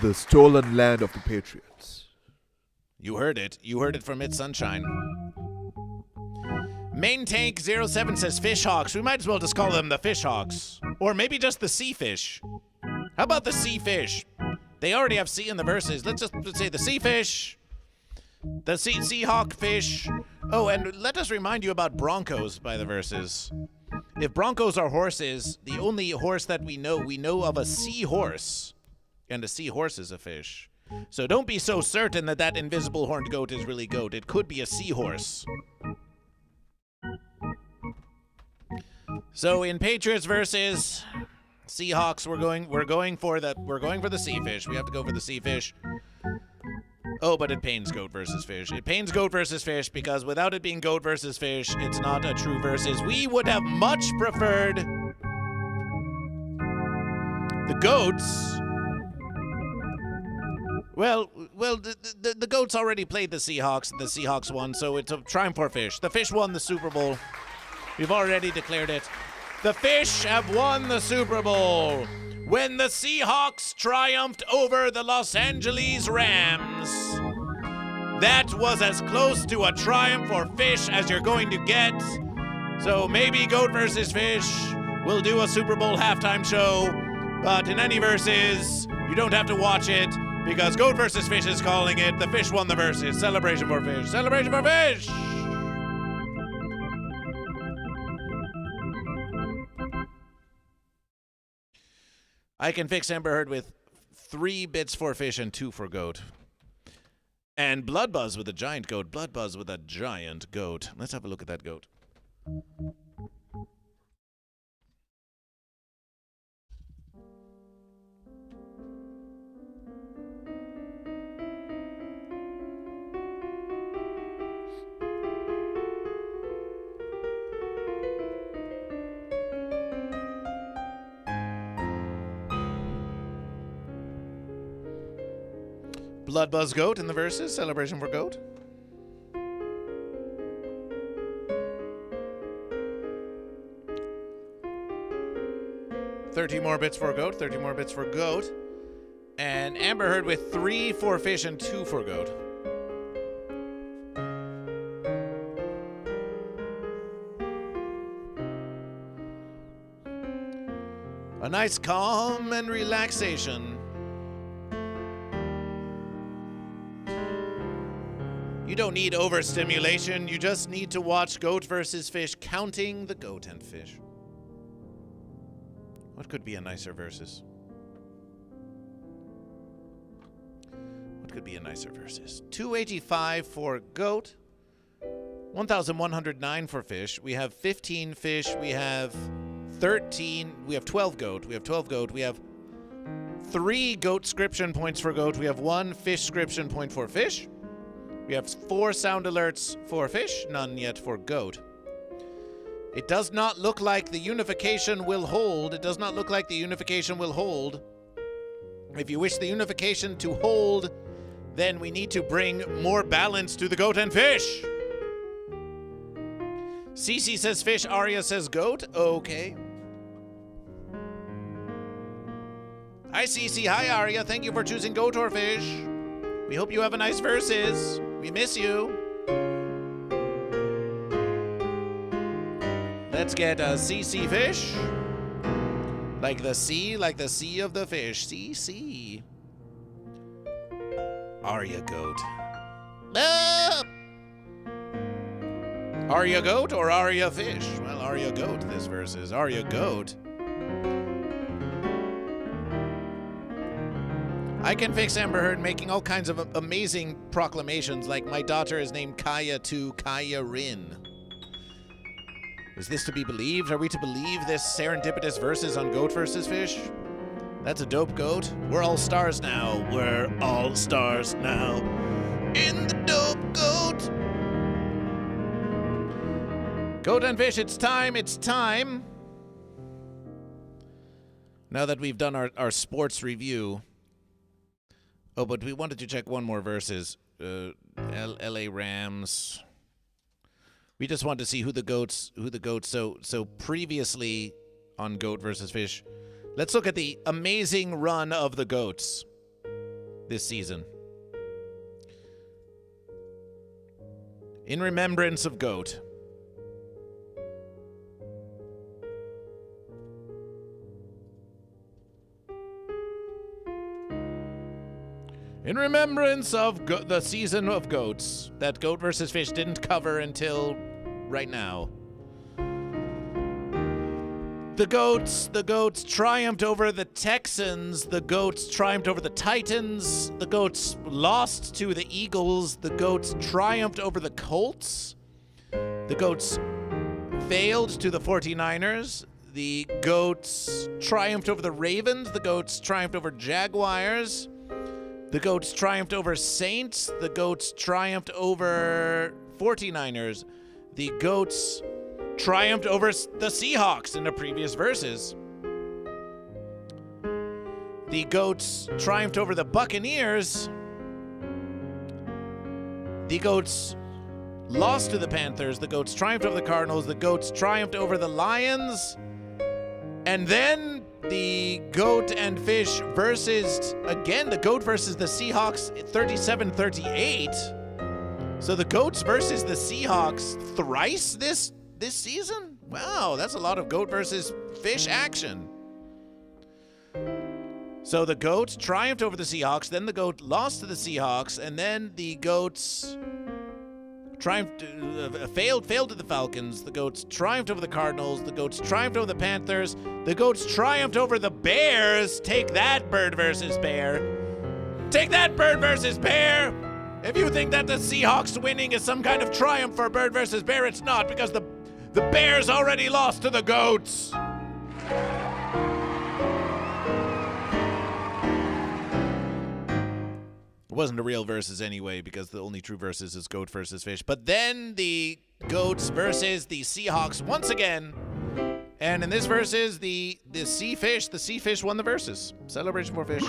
the stolen land of the Patriots. You heard it. You heard it from It's Sunshine. Main Tank 07 says Fishhawks. We might as well just call them the Fishhawks. Or maybe just the Sea Fish. How about the Sea Fish? They already have sea in the verses. Let's say the Sea Fish. The Seahawk Fish. Oh, and let us remind you about Broncos by the verses. If Broncos are horses, the only horse that we know of a seahorse. And a seahorse is a fish. So don't be so certain that invisible horned goat is really goat. It could be a seahorse. So in Patriots versus Seahawks, we're going for the sea fish. We have to go for the sea fish. Oh, but it pains goat versus fish. It pains goat versus fish because without it being goat versus fish, it's not a true versus. We would have much preferred the goats. Well, the goats already played the Seahawks, and the Seahawks won, so it's a triumph for fish. The fish won the Super Bowl. We've already declared it. The fish have won the Super Bowl. When the Seahawks triumphed over the Los Angeles Rams, that was as close to a triumph for fish as you're going to get. So maybe goat versus fish will do a Super Bowl halftime show, but in any versus, you don't have to watch it because goat versus fish is calling it. The fish won the versus. Celebration for fish. Celebration for fish! I can fix Amber Heard with 3 bits for fish and 2 for goat. And Blood Buzz with a giant goat. Blood Buzz with a giant goat. Let's have a look at that goat. Blood Buzz Goat in the verses. Celebration for Goat. $30 more bits for Goat. 30 more bits for Goat. And Amber Heard with 3 for fish and 2 for Goat. A nice calm and relaxation. You don't need overstimulation. You just need to watch Goat versus Fish counting the goat and fish. What could be a nicer versus? What could be a nicer versus? 285 for goat. 1,109 for fish. We have 15 fish. We have 13. We have 12 goat. We have 12 goat. We have 3 goat scription points for goat. We have 1 fish scription point for fish. We have 4 sound alerts for fish, none yet for goat. It does not look like the unification will hold. It does not look like the unification will hold. If you wish the unification to hold, then we need to bring more balance to the goat and fish. Cece says fish, Arya says goat. Okay. Hi, Cece. Hi, Arya. Thank you for choosing goat or fish. We hope you have a nice versus. We miss you. Let's get a CC fish. Like the sea of the fish. CC. Arya goat. Ah! Arya goat or Arya fish? Well, Arya goat this versus. Arya goat. I can fix Amber Heard making all kinds of amazing proclamations, like my daughter is named Kaya to Kaya Rin. Is this to be believed? Are we to believe this serendipitous versus on Goat versus Fish? That's a dope goat. We're all stars now. We're all stars now. In the dope goat. Goat and Fish, it's time. It's time. Now that we've done our sports review. Oh, but we wanted to check one more versus. LA Rams. We just wanted to see who the goats. So previously on Goat versus Fish, let's look at the amazing run of the goats this season. In remembrance of Goat. In remembrance of the season of goats that Goat versus Fish didn't cover until right now. The goats triumphed over the Texans. The goats triumphed over the Titans. The goats lost to the Eagles. The goats triumphed over the Colts. The goats failed to the 49ers. The Goats triumphed over the Ravens. The Goats triumphed over Jaguars. The Goats triumphed over Saints. The Goats triumphed over 49ers. The Goats triumphed over the Seahawks in the previous verses. The Goats triumphed over the Buccaneers. The Goats lost to the Panthers. The Goats triumphed over the Cardinals. The Goats triumphed over the Lions. And then the Goat and Fish versus, again, the Goat versus the Seahawks 37-38. So the Goats versus the Seahawks thrice this season? Wow, that's a lot of Goat versus Fish action. So the Goats triumphed over the Seahawks, then the Goat lost to the Seahawks, and then the Goats triumphed, failed to the Falcons. The Goats triumphed over the Cardinals. The Goats triumphed over the Panthers. The Goats triumphed over the Bears. Take that, Bird versus Bear. Take that, Bird versus Bear. If you think that the Seahawks winning is some kind of triumph for Bird versus Bear, it's not, because the Bears already lost to the Goats. It wasn't a real versus anyway, because the only true versus is Goat versus Fish. But then the Goats versus the Seahawks once again. And in this versus, the Sea Fish won the versus. Celebration for Fish.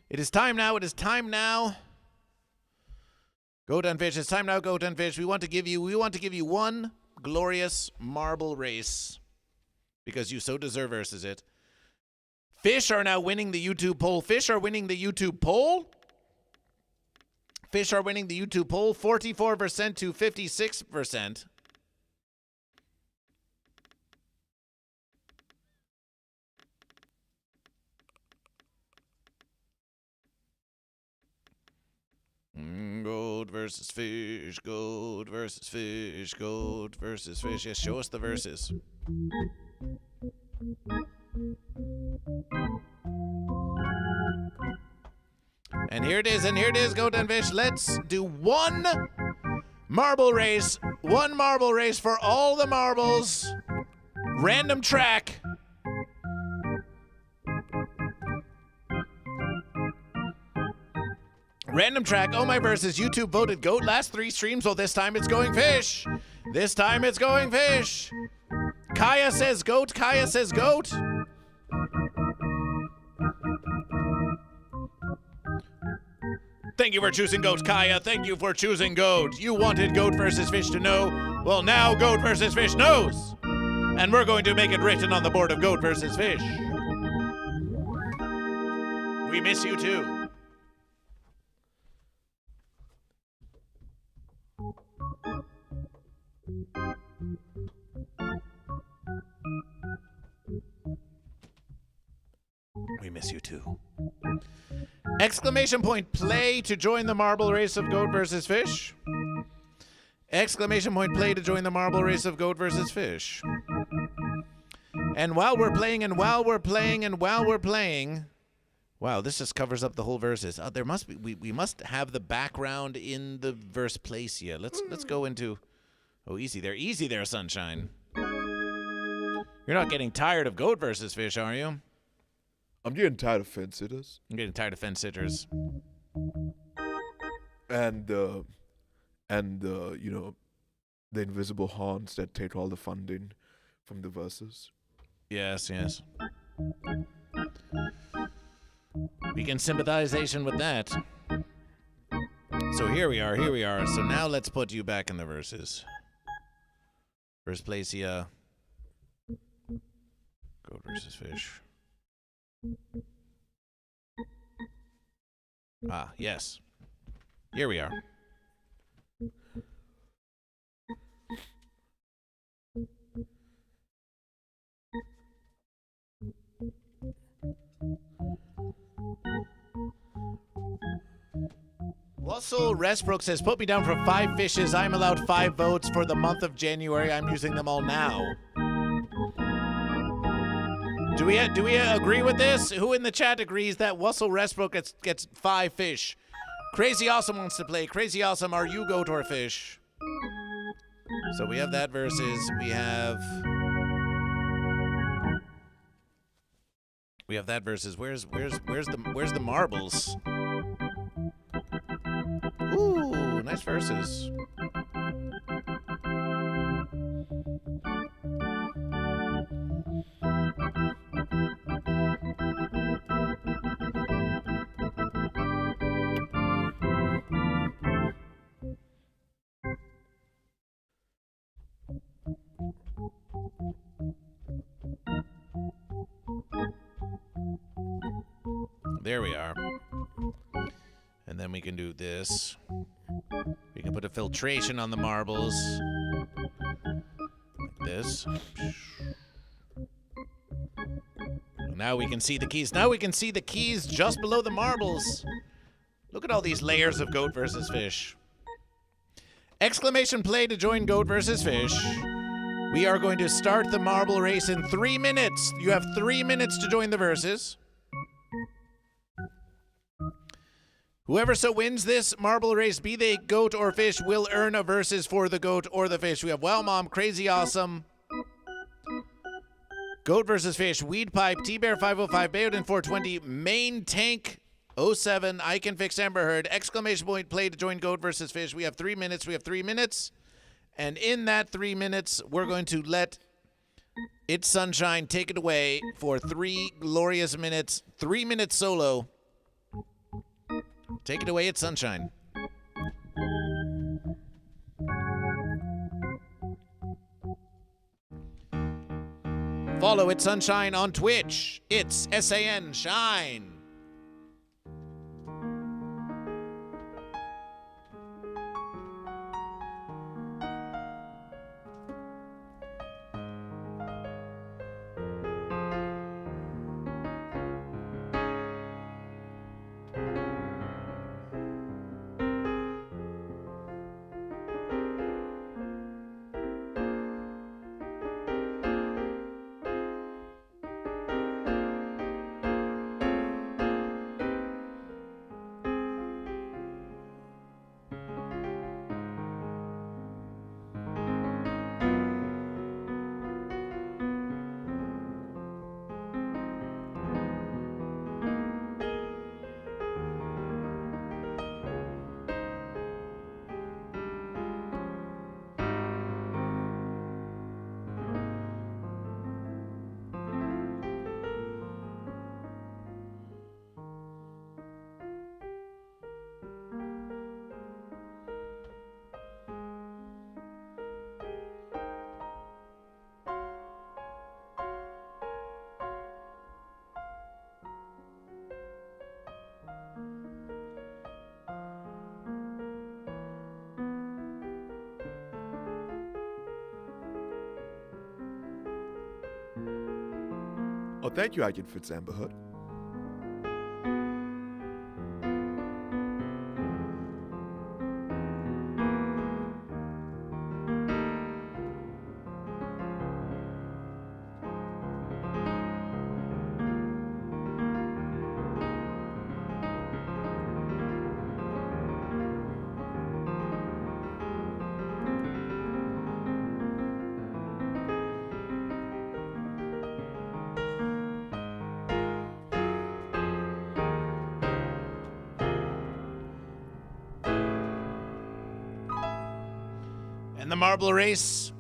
It is time now. Goat and Fish, it's time now, Goat and Fish. We want to give you one glorious marble race, because you so deserve versus it. Fish are now winning the YouTube poll. Fish are winning the YouTube poll. 44% to 56%. Goat versus Fish, Goat versus Fish, Goat versus Fish. Yes, show us the verses. And here it is, Goat and Fish. Let's do one marble race for all the marbles. Random track. Random track. Oh, my versus. YouTube voted Goat last 3 streams. Well, this time it's going Fish. Kaya says Goat. Thank you for choosing Goat, Kaya. Thank you for choosing Goat. You wanted Goat versus Fish to know. Well, now Goat versus Fish knows. And we're going to make it written on the board of Goat versus Fish. We miss you too. We miss you too. Exclamation point play to join the marble race of Goat versus Fish. Exclamation point play to join the marble race of Goat versus Fish. And while we're playing, wow, this just covers up the whole verses. There must be, we must have the background in the verse place here. Let's go into, easy there, Sunshine. You're not getting tired of Goat versus Fish, are you? I'm getting tired of fence sitters. I'm getting tired of fence sitters. And you know, the invisible horns that take all the funding from the verses. Yes. We can sympathization with that. So here we are. So now let's put you back in the verses. First place here. Goat versus Fish. Yes. Here we are. Russell Westbrook says, put me down for 5 fishes. I'm allowed 5 votes for the month of January. I'm using them all now. Do we agree with this? Who in the chat agrees that Russell Westbrook gets 5 fish? Crazy Awesome wants to play. Crazy Awesome, are you goat or fish? So we have that versus we have that versus where's the marbles? Ooh, nice verses. There we are. And then we can do this. We can put a filtration on the marbles. Like this. Now we can see the keys. Now we can see the keys just below the marbles. Look at all these layers of goat versus fish. Exclamation play to join goat versus fish. We are going to start the marble race in 3 minutes. You have 3 minutes to join the verses. Whoever so wins this marble race, be they goat or fish, will earn a versus for the goat or the fish. We have Well Mom, Crazy Awesome, Goat versus Fish, Weed Pipe, T-Bear 505, Bayoden 420, Main Tank 07, I Can Fix Amber Heard, exclamation point play to join Goat versus Fish. We have 3 minutes. We have 3 minutes. And in that 3 minutes, we're going to let It's Sunshine take it away for 3 glorious minutes. 3 minutes solo. Take it away, It's Sunshine. Follow It's Sunshine on Twitch. It's SAN Shine. Oh, thank you, I Can Fix Amber Heard. And the marble race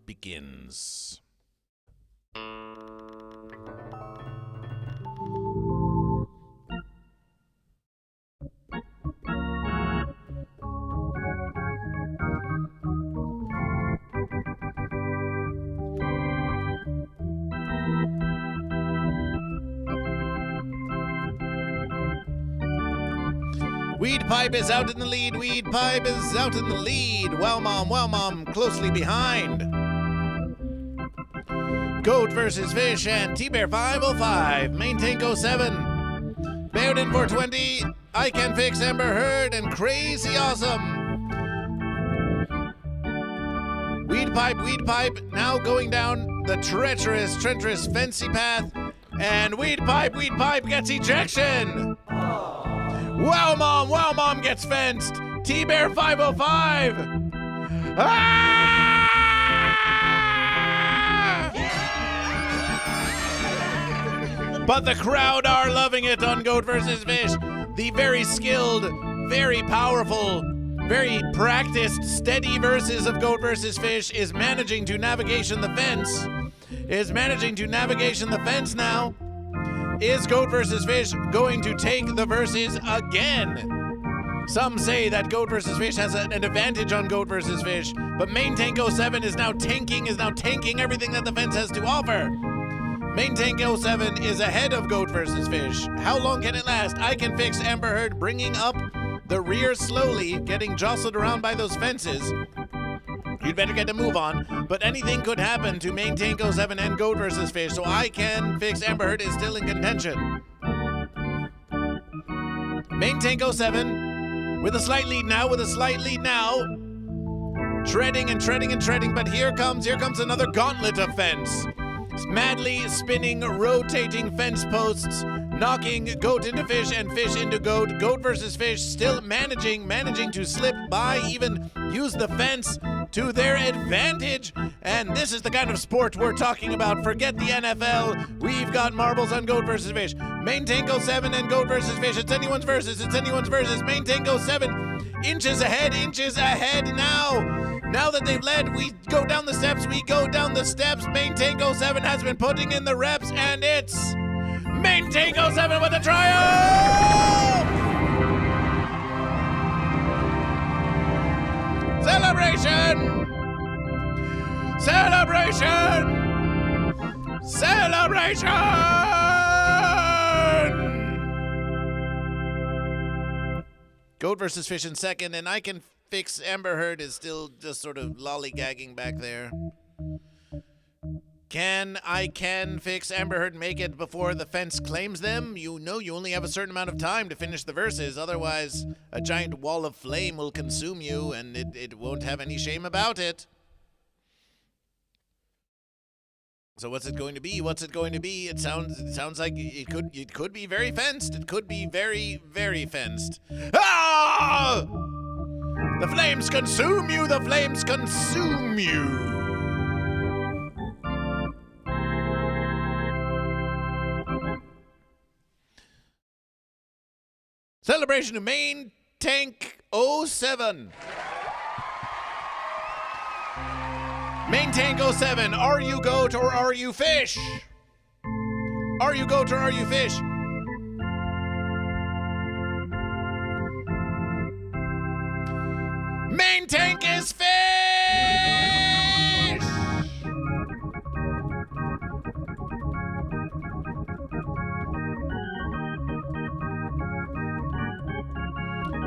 begins. Weed Pipe is out in the lead. Weed Pipe is out in the lead. Well Mom, closely behind. Goat versus Fish and T-Bear 505. Main Tank 07. Bayoden 420. I Can Fix Amber Heard and Crazy Awesome. Weed Pipe now going down the treacherous fancy path, and Weed Pipe gets ejection. Wow Mom gets fenced. T-Bear 505. But the crowd are loving it on Goat vs. Fish. The very skilled, very powerful, very practiced, steady verses of Goat vs. Fish is managing to navigation the fence. Now. Is Goat vs. Fish going to take the verses again? Some say that Goat vs. Fish has an advantage on Goat vs. Fish, but Main Tank 07 is now tanking everything that the fence has to offer. Main Tank 07 is ahead of Goat vs. Fish. How long can it last? I Can Fix Amber Heard bringing up the rear slowly, getting jostled around by those fences. You'd better get a move on, but anything could happen to Main Tank 07 and Goat vs. Fish, so I Can Fix Amber Heard is still in contention. Main Tank 07 with a slight lead now, treading, but here comes another gauntlet of fence. Madly spinning, rotating fence posts, knocking Goat into Fish and Fish into Goat. Goat vs. Fish still managing to slip by, even use the fence to their advantage. And this is the kind of sport we're talking about. Forget the NFL. We've got marbles on Goat vs. Fish. Main Tank 07 and Goat vs. Fish. It's anyone's versus. Main Tank 07 inches ahead now. Now that they've led, we go down the steps. Main Tank 07 has been putting in the reps, and it's Main Tank 07 with a triumph! Celebration! Goat vs. Fish in second, and I Can Fix Amber Heard is still just sort of lollygagging back there. Can Fix Amber Heard make it before the fence claims them? You know you only have a certain amount of time to finish the verses, otherwise a giant wall of flame will consume you, and it won't have any shame about it. So what's it going to be? It sounds like it could be very fenced. It could be very, very fenced. Ah! The flames consume you! Celebration of Main Tank 07. Main Tank 07, are you Goat or are you Fish? Main Tank is Fish!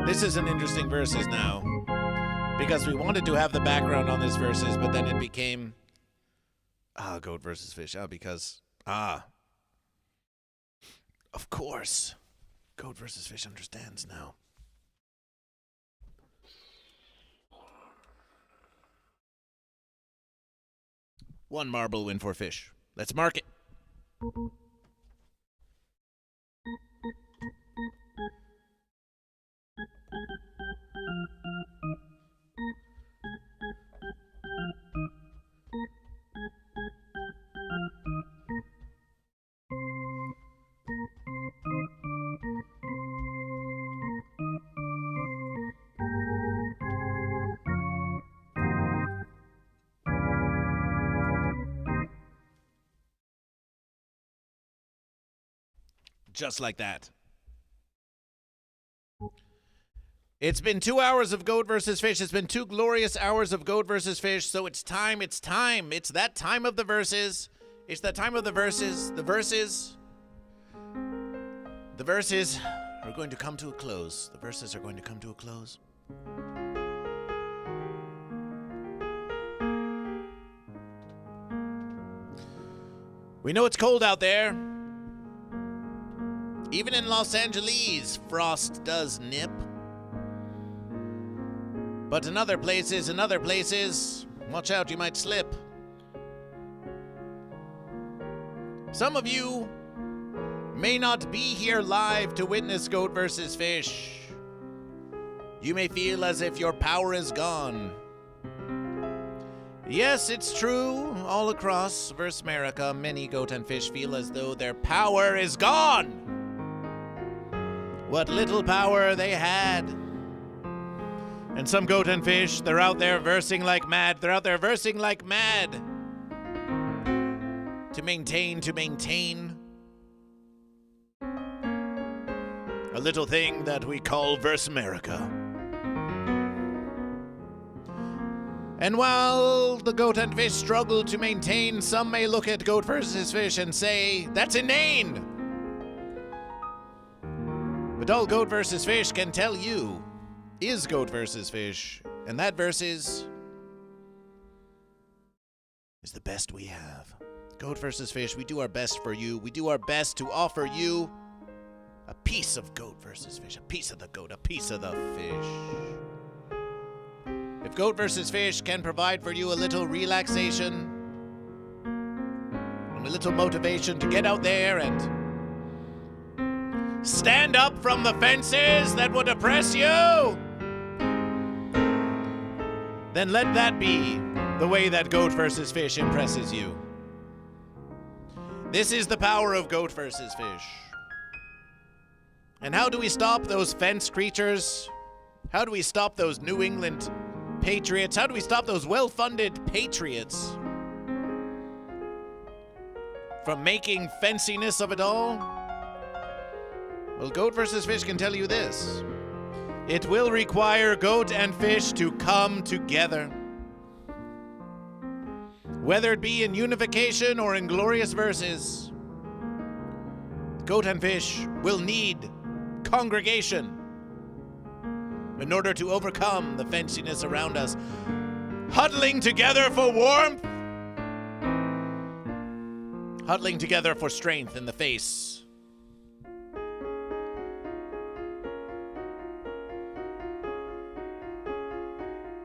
This is an interesting versus now, because we wanted to have the background on this versus, but then it became Goat versus Fish. Because of course, Goat versus Fish understands now. One marble win for Fish. Let's mark it. Just like that. It's been 2 hours of Goat versus Fish. It's been 2 glorious hours of Goat versus Fish. So it's time. It's that time of the verses. The verses are going to come to a close. We know it's cold out there. Even in Los Angeles, frost does nip. But in other places, watch out, you might slip. Some of you may not be here live to witness Goat vs. Fish. You may feel as if your power is gone. Yes, it's true. All across Verse America, many goat and fish feel as though their power is gone. What little power they had. And some goat and fish, they're out there versing like mad. They're out there versing like mad. To maintain a little thing that we call Verse America. And while the goat and fish struggle to maintain, some may look at Goat vs. Fish and say, that's inane! But all Goat vs. Fish can tell you is Goat vs. Fish, and that versus is the best we have. Goat vs. Fish, we do our best for you. We do our best to offer you a piece of Goat vs. Fish, a piece of the goat, a piece of the fish. If Goat vs. Fish can provide for you a little relaxation and a little motivation to get out there and stand up from the fences that would oppress you, then let that be the way that Goat vs. Fish impresses you. This is the power of Goat vs. Fish. And how do we stop those fence creatures? How do we stop those New England patriots? How do we stop those well-funded patriots from making fenciness of it all? Well, Goat vs. Fish can tell you this. It will require goat and fish to come together. Whether it be in unification or in glorious verses, goat and fish will need congregation in order to overcome the fenciness around us. Huddling together for warmth, huddling together for strength in the face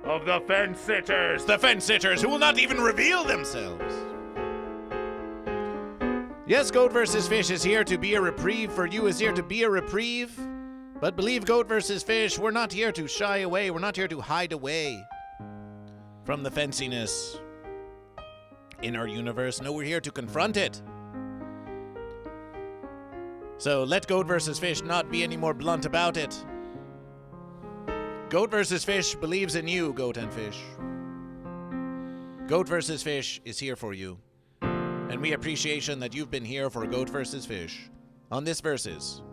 of the fence sitters who will not even reveal themselves. Yes, Goat vs. Fish is here to be a reprieve for you, is here to be a reprieve. But believe Goat vs. Fish, we're not here to shy away, we're not here to hide away from the fenciness in our universe. No, we're here to confront it. So let Goat vs. Fish not be any more blunt about it. Goat vs. Fish believes in you, Goat and Fish. Goat vs. Fish is here for you. And we appreciation that you've been here for Goat vs. Fish on this versus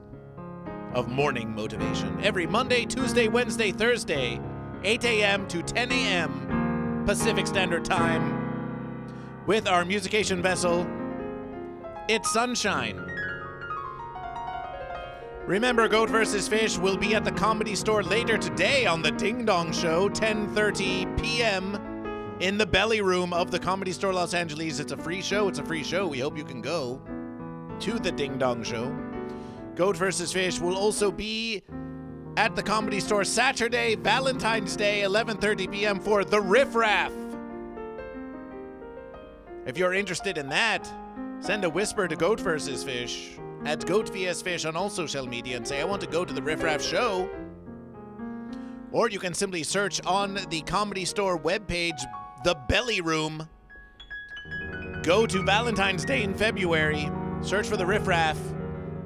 of morning motivation. Every Monday, Tuesday, Wednesday, Thursday, 8 a.m. to 10 a.m. Pacific Standard Time with our musication vessel, It's Sunshine. Remember, Goat vs. Fish will be at the Comedy Store later today on the Ding Dong Show, 10:30 p.m. in the belly room of the Comedy Store Los Angeles. It's a free show. We hope you can go to the Ding Dong Show. Goat vs. Fish will also be at the Comedy Store Saturday, Valentine's Day, 11:30 p.m. for the Riff Raff. If you're interested in that, send a whisper to Goat vs. Fish at GoatVsFish on all social media and say, I want to go to the Riff Raff show. Or you can simply search on the Comedy Store webpage, The Belly Room. Go to Valentine's Day in February, search for the Riff Raff,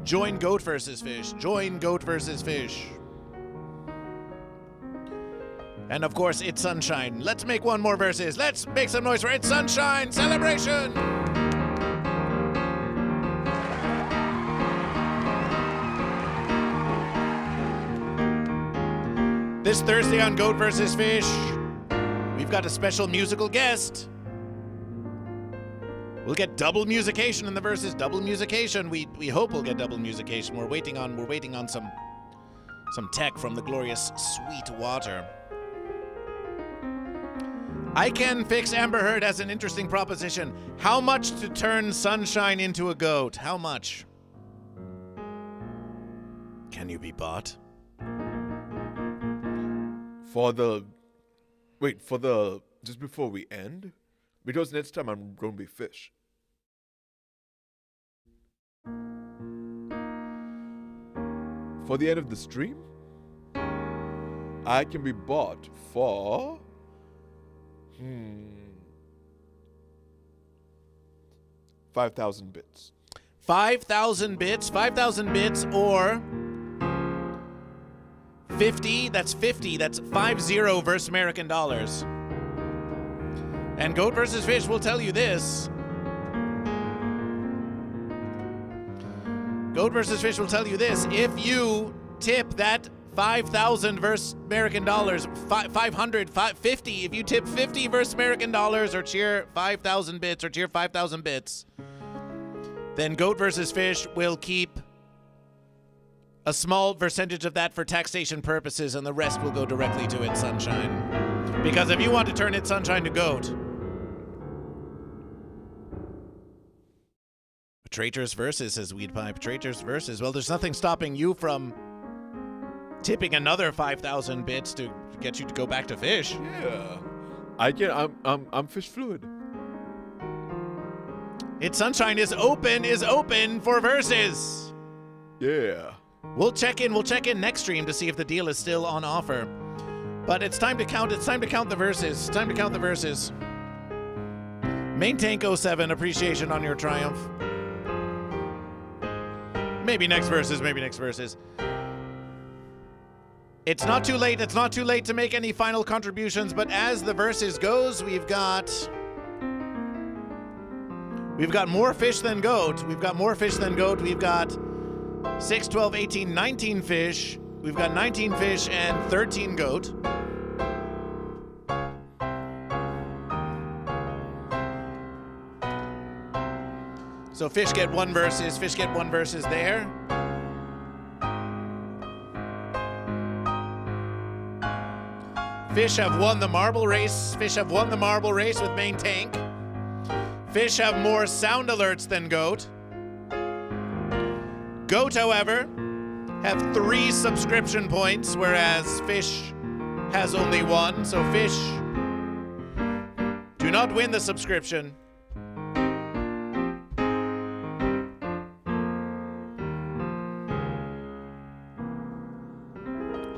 join Goat vs. Fish, join Goat vs. Fish. And of course, It's Sunshine. Let's make one more verses. Let's make some noise for It's Sunshine celebration! This Thursday on Goat vs. Fish, we've got a special musical guest. We'll get double musication in the verses. Double musication. We hope we'll get double musication. We're waiting on some tech from the glorious Sweet Water. I Can Fix Amber Heard has an interesting proposition. How much to turn Sunshine into a goat? How much? Can you be bought? Just before we end, because next time I'm going to be fish. For the end of the stream, I can be bought for 5,000 bits. 5,000 bits, 5,000 bits, or 50, that's 50, that's 50 versus American dollars. And Goat vs. Fish will tell you this. Goat vs. Fish will tell you this. If you tip that 5,000 versus American dollars, 500, 50, if you tip 50 versus American dollars or cheer 5,000 bits or cheer 5,000 bits, then Goat vs. Fish will keep a small percentage of that for taxation purposes, and the rest will go directly to It's Sunshine. Because if you want to turn It's Sunshine to Goat, Traitors versus, says Weedpipe. Traitors versus. Well, there's nothing stopping you from tipping another 5,000 bits to get you to go back to Fish. Yeah. I'm Fish Fluid. It's Sunshine is open for versus. Yeah. We'll check in next stream to see if the deal is still on offer. But it's time to count the verses. Main Tank 07, appreciation on your triumph. Maybe next verses. It's not too late to make any final contributions, but as the verses goes, we've got more fish than goat. We've got 6, 12, 18, 19 fish. We've got 19 fish and 13 goat. So fish get one verses there. Fish have won the marble race. With Main Tank. Fish have more sound alerts than Goat. Goat, however, have 3 subscription points, whereas Fish has only 1. So Fish do not win the subscription.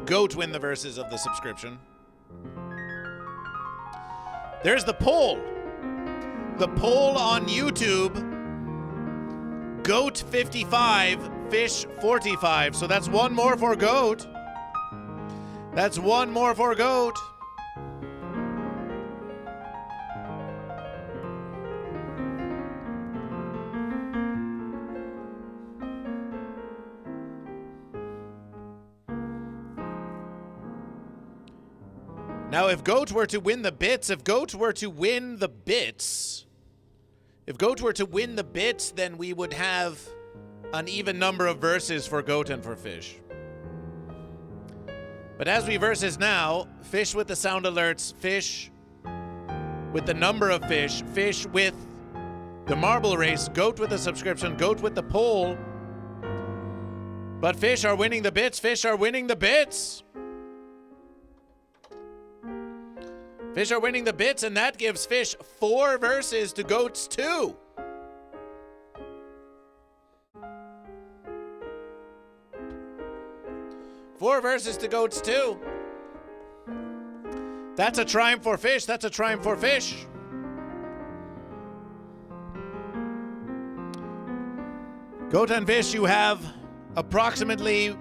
Goat win the verses of the subscription. There's the poll. The poll on YouTube. Goat 55, Fish 45. So that's one more for Goat. Now, if Goat were to win the bits, then we would have an even number of verses for Goat and for Fish. But as we verses now, Fish with the sound alerts, Fish with the number of fish, Fish with the marble race, Goat with the subscription, Goat with the poll. But Fish are winning the bits. Fish are winning the bits, and that gives Fish 4 verses to Goat's 2. Four verses to Goat's 2. That's a triumph for Fish. Goat and Fish, you have approximately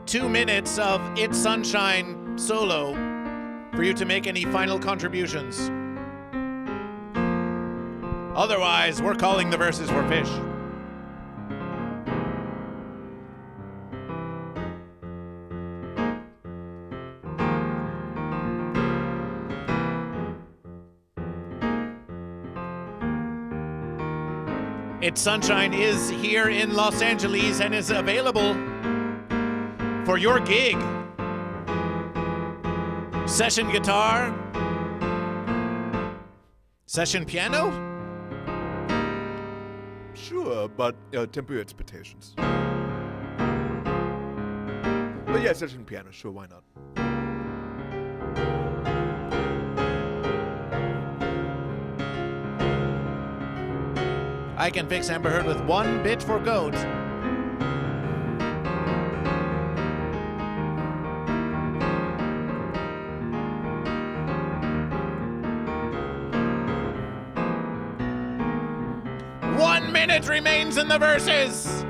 2 minutes of It's Sunshine solo for you to make any final contributions. Otherwise, we're calling the verses for Fish. It's Sunshine is here in Los Angeles and is available for your gig. Session guitar? Session piano? Sure, but temper your expectations. But yeah, session piano, sure, why not? I can fix Amber Heard with 1 bit for Goat. minute remains in the verses.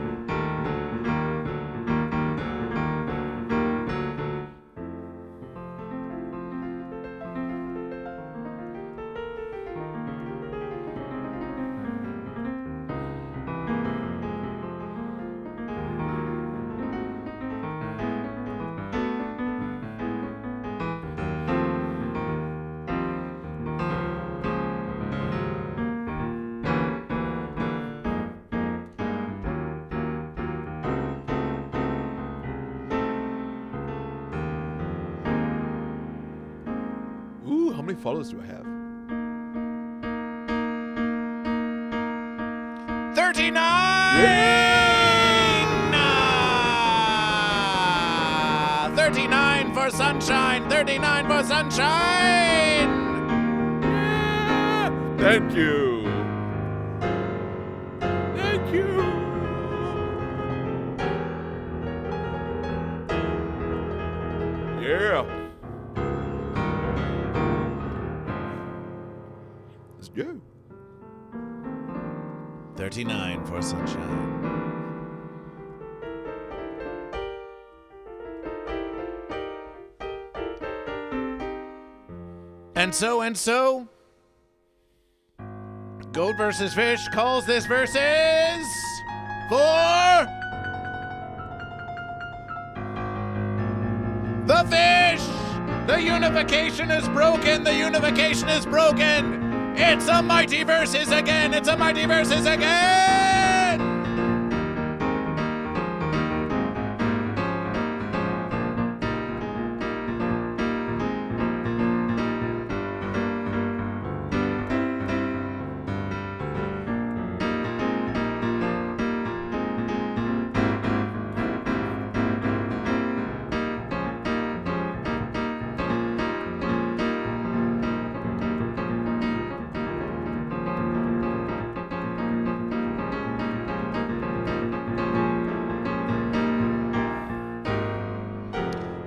Ooh, how many followers do I have? 39! 39 for Sunshine! 39 for Sunshine! Thank you. Thank you. Yeah. Let's go. 39 for Sunshine. And so, Goat vs. Fish calls this versus for the fish! The unification is broken! The unification is broken! It's a mighty versus again! It's a mighty versus again!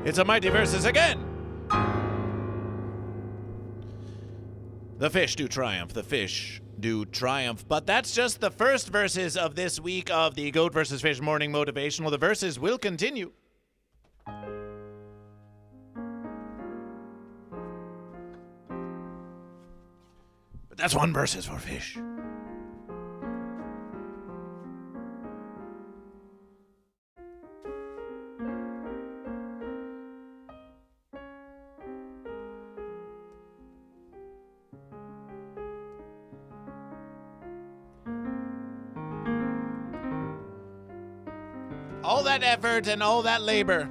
It's a mighty versus again. The fish do triumph. The fish do triumph. But that's just the first verses of this week of the Goat vs. Fish Morning Motivational. The verses will continue. But that's one versus for fish. All that effort and all that labor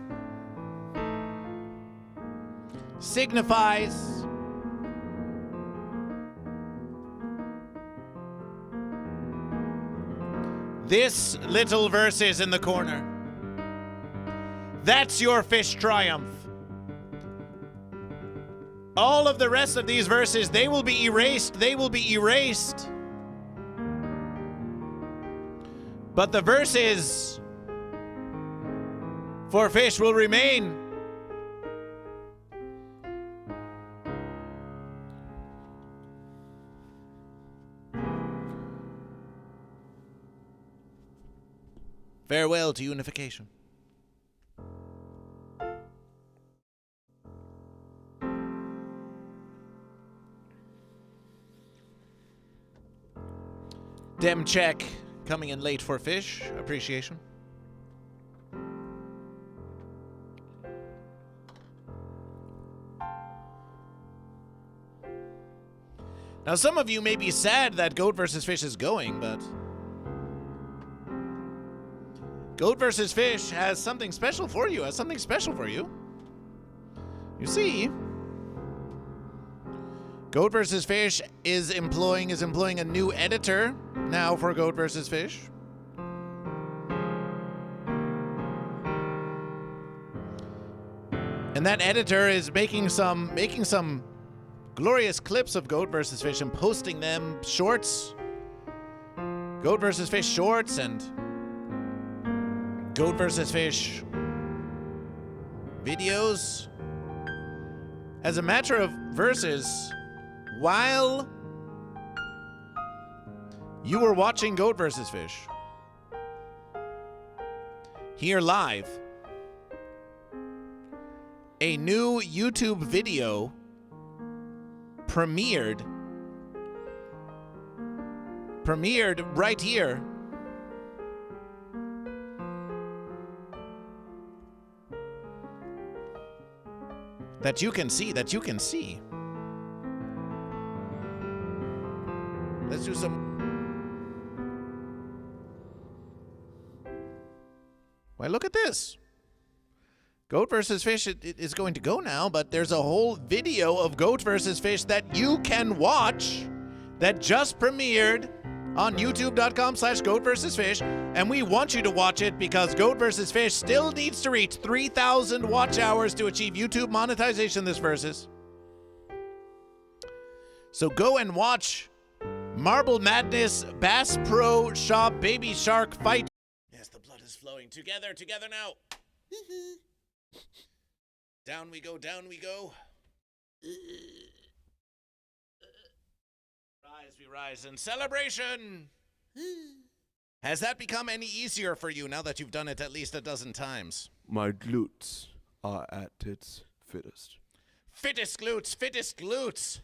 signifies this little verses in the corner. That's your fish triumph. All of the rest of these verses, they will be erased. They will be erased. But the verses for fish will remain. Farewell to unification. Dem check coming in late for fish. Appreciation. Now, some of you may be sad that Goat vs. Fish is going, but Goat vs. Fish has something special for you, You see, Goat vs. Fish is employing a new editor now for Goat vs. Fish. And that editor is making some glorious clips of Goat vs. Fish and posting them, shorts, Goat vs. Fish shorts, and Goat vs. Fish videos. As a matter of verses, while You were watching Goat vs. Fish. Here live. A new YouTube video premiered right here. That you can see. Let's do some. Why, look at this. Goat vs. Fish is going to go now, but there's a whole video of Goat vs. Fish that you can watch that just premiered on youtube.com/GoatVsFish, and we want you to watch it because Goat vs. Fish still needs to reach 3,000 watch hours to achieve YouTube monetization this versus. So go and watch Marble Madness, Bass Pro Shop, Baby Shark Fight. Yes, the blood is flowing. Together now. Down we go. Rise, we rise in celebration. Has that become any easier for you now that you've done it at least a dozen times? My glutes are at its fittest. Fittest glutes.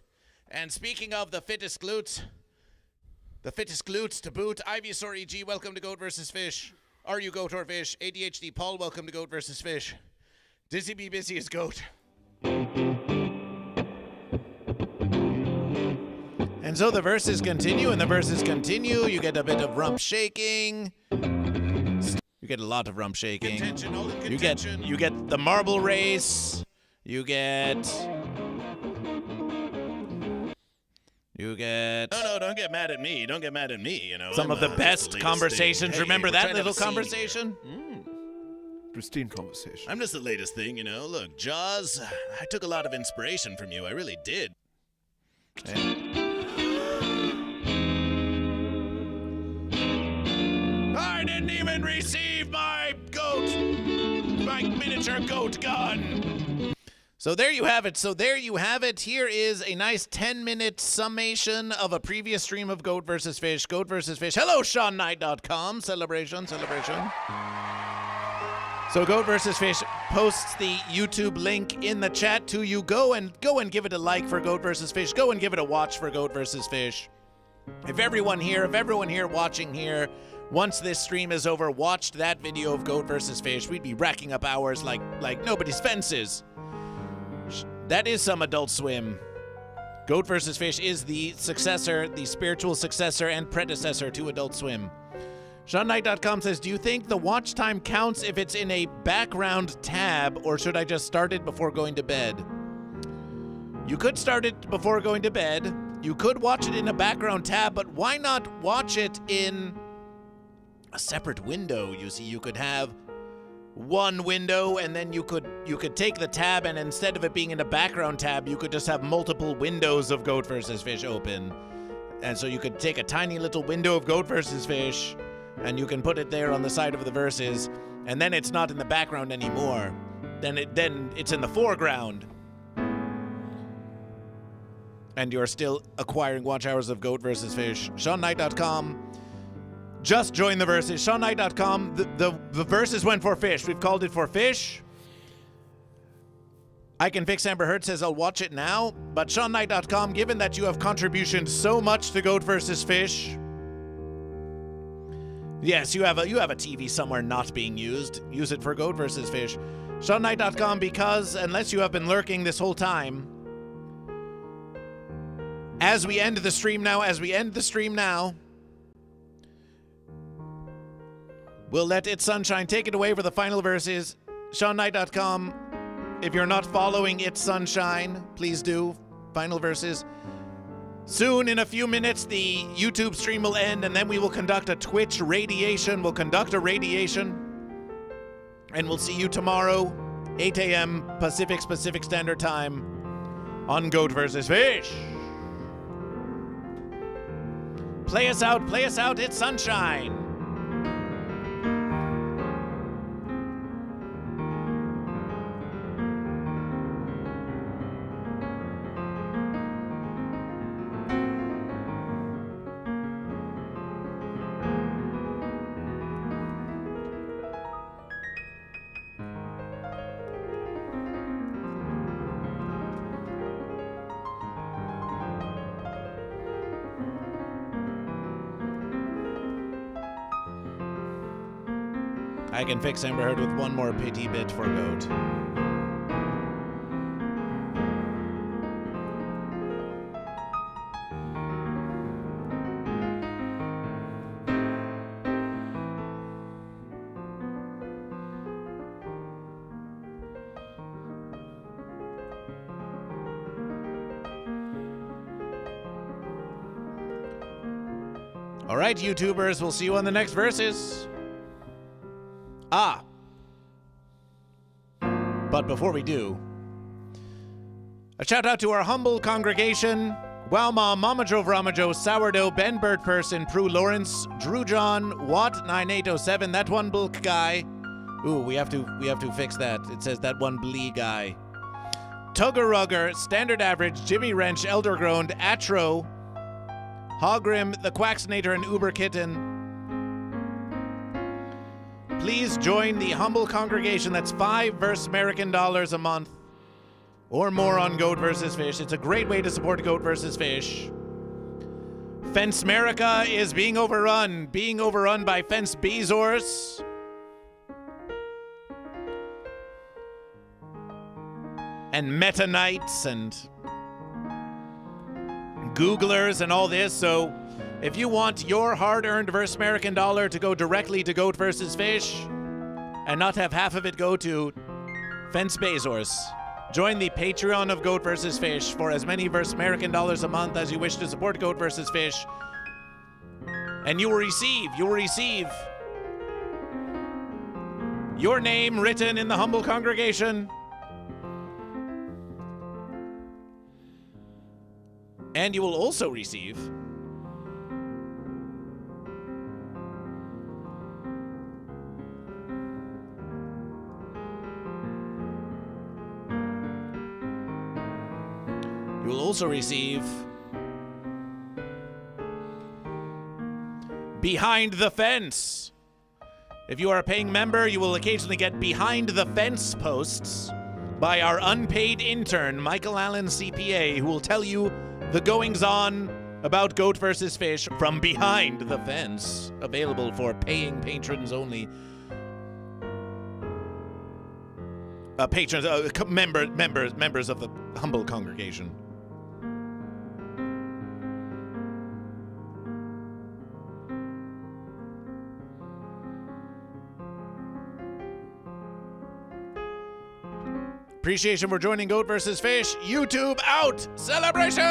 And speaking of the fittest glutes to boot, Ivysaur EG, welcome to Goat vs. Fish. Are you Goat or Fish? ADHD Paul, welcome to Goat vs. Fish. Dizzy Be Busy is Goat. And so the verses continue. You get a bit of rump shaking. You get a lot of rump shaking. You get the marble race. You get. No, don't get mad at me. You know, Some of the best conversations. Hey, remember we're that trying to have little a scene conversation? Pristine conversation. I'm just the latest thing, you know. Look, Jaws, I took a lot of inspiration from you. I really did. I didn't even receive my miniature goat gun. So there you have it. Here is a nice 10-minute summation of a previous stream of Goat vs. Fish. Goat vs. Fish. Hello, SeanKnight.com. Celebration. So Goat vs. Fish posts the YouTube link in the chat to you. Go and give it a like for Goat vs. Fish. Go and give it a watch for Goat vs. Fish. If everyone here watching here, once this stream is over, watched that video of Goat vs. Fish, we'd be racking up hours like nobody's fences. That is some Adult Swim. Goat vs. Fish is the spiritual successor and predecessor to Adult Swim. SeanKnight.com says, do you think the watch time counts if it's in a background tab, or should I just start it before going to bed? You could start it before going to bed. You could watch it in a background tab, but why not watch it in a separate window? You see, you could have one window, and then you could take the tab, and instead of it being in a background tab, you could just have multiple windows of Goat vs. Fish open. And so you could take a tiny little window of Goat vs. Fish, and you can put it there on the side of the verses, and then it's not in the background anymore. Then it's in the foreground. And you're still acquiring watch hours of Goat vs. Fish. SeanKnight.com. Just join the verses. SeanKnight.com. The verses went for Fish. We've called it for Fish. I Can Fix Amber Heard says I'll watch it now. But SeanKnight.com, given that you have contributioned so much to Goat vs. Fish. Yes, you have a TV somewhere not being used. Use it for Goat vs. Fish. SeanKnight.com, because unless you have been lurking this whole time, as we end the stream now, we'll let It's Sunshine take it away for the final verses. SeanKnight.com, if you're not following It's Sunshine, please do. Final verses. Soon, in a few minutes, the YouTube stream will end, and then we will conduct a Twitch radiation. And we'll see you tomorrow, 8 a.m. Pacific Standard Time on Goat vs. Fish. Play us out, It's Sunshine. I can fix Amber Heard with one more pity bit for Goat. All right, YouTubers, we'll see you on the next verses. But before we do, a shout out to our humble congregation. Wowma, Mama Joe Vramajo, Sourdough, Ben Burt Person, Prue Lawrence, Drew John, Watt 9807, that one bulk guy. Ooh, we have to fix that. It says that one blee guy. Tugger Rugger, Standard Average, Jimmy Wrench, Eldergroaned, Atro, Hogrim, The Quaxinator, and Uber Kitten. Please join the humble congregation. That's $5 American dollars a month or more on Goat vs. Fish. It's a great way to support Goat vs. Fish. Fence America is being overrun by Fence Bezors. And Meta Knights and Googlers and all this. So if you want your hard-earned verse American dollar to go directly to Goat vs. Fish and not have half of it go to Fence Bezos, join the Patreon of Goat vs. Fish for as many verse American dollars a month as you wish to support Goat vs. Fish. And you will receive your name written in the humble congregation. And you will also receive Behind the Fence. If you are a paying member, you will occasionally get Behind the Fence posts by our unpaid intern, Michael Allen CPA, who will tell you the goings-on about Goat vs. Fish from behind the fence. Available for paying patrons only. Patrons, members of the humble congregation. Appreciation for joining Goat vs. Fish. YouTube out! Celebration!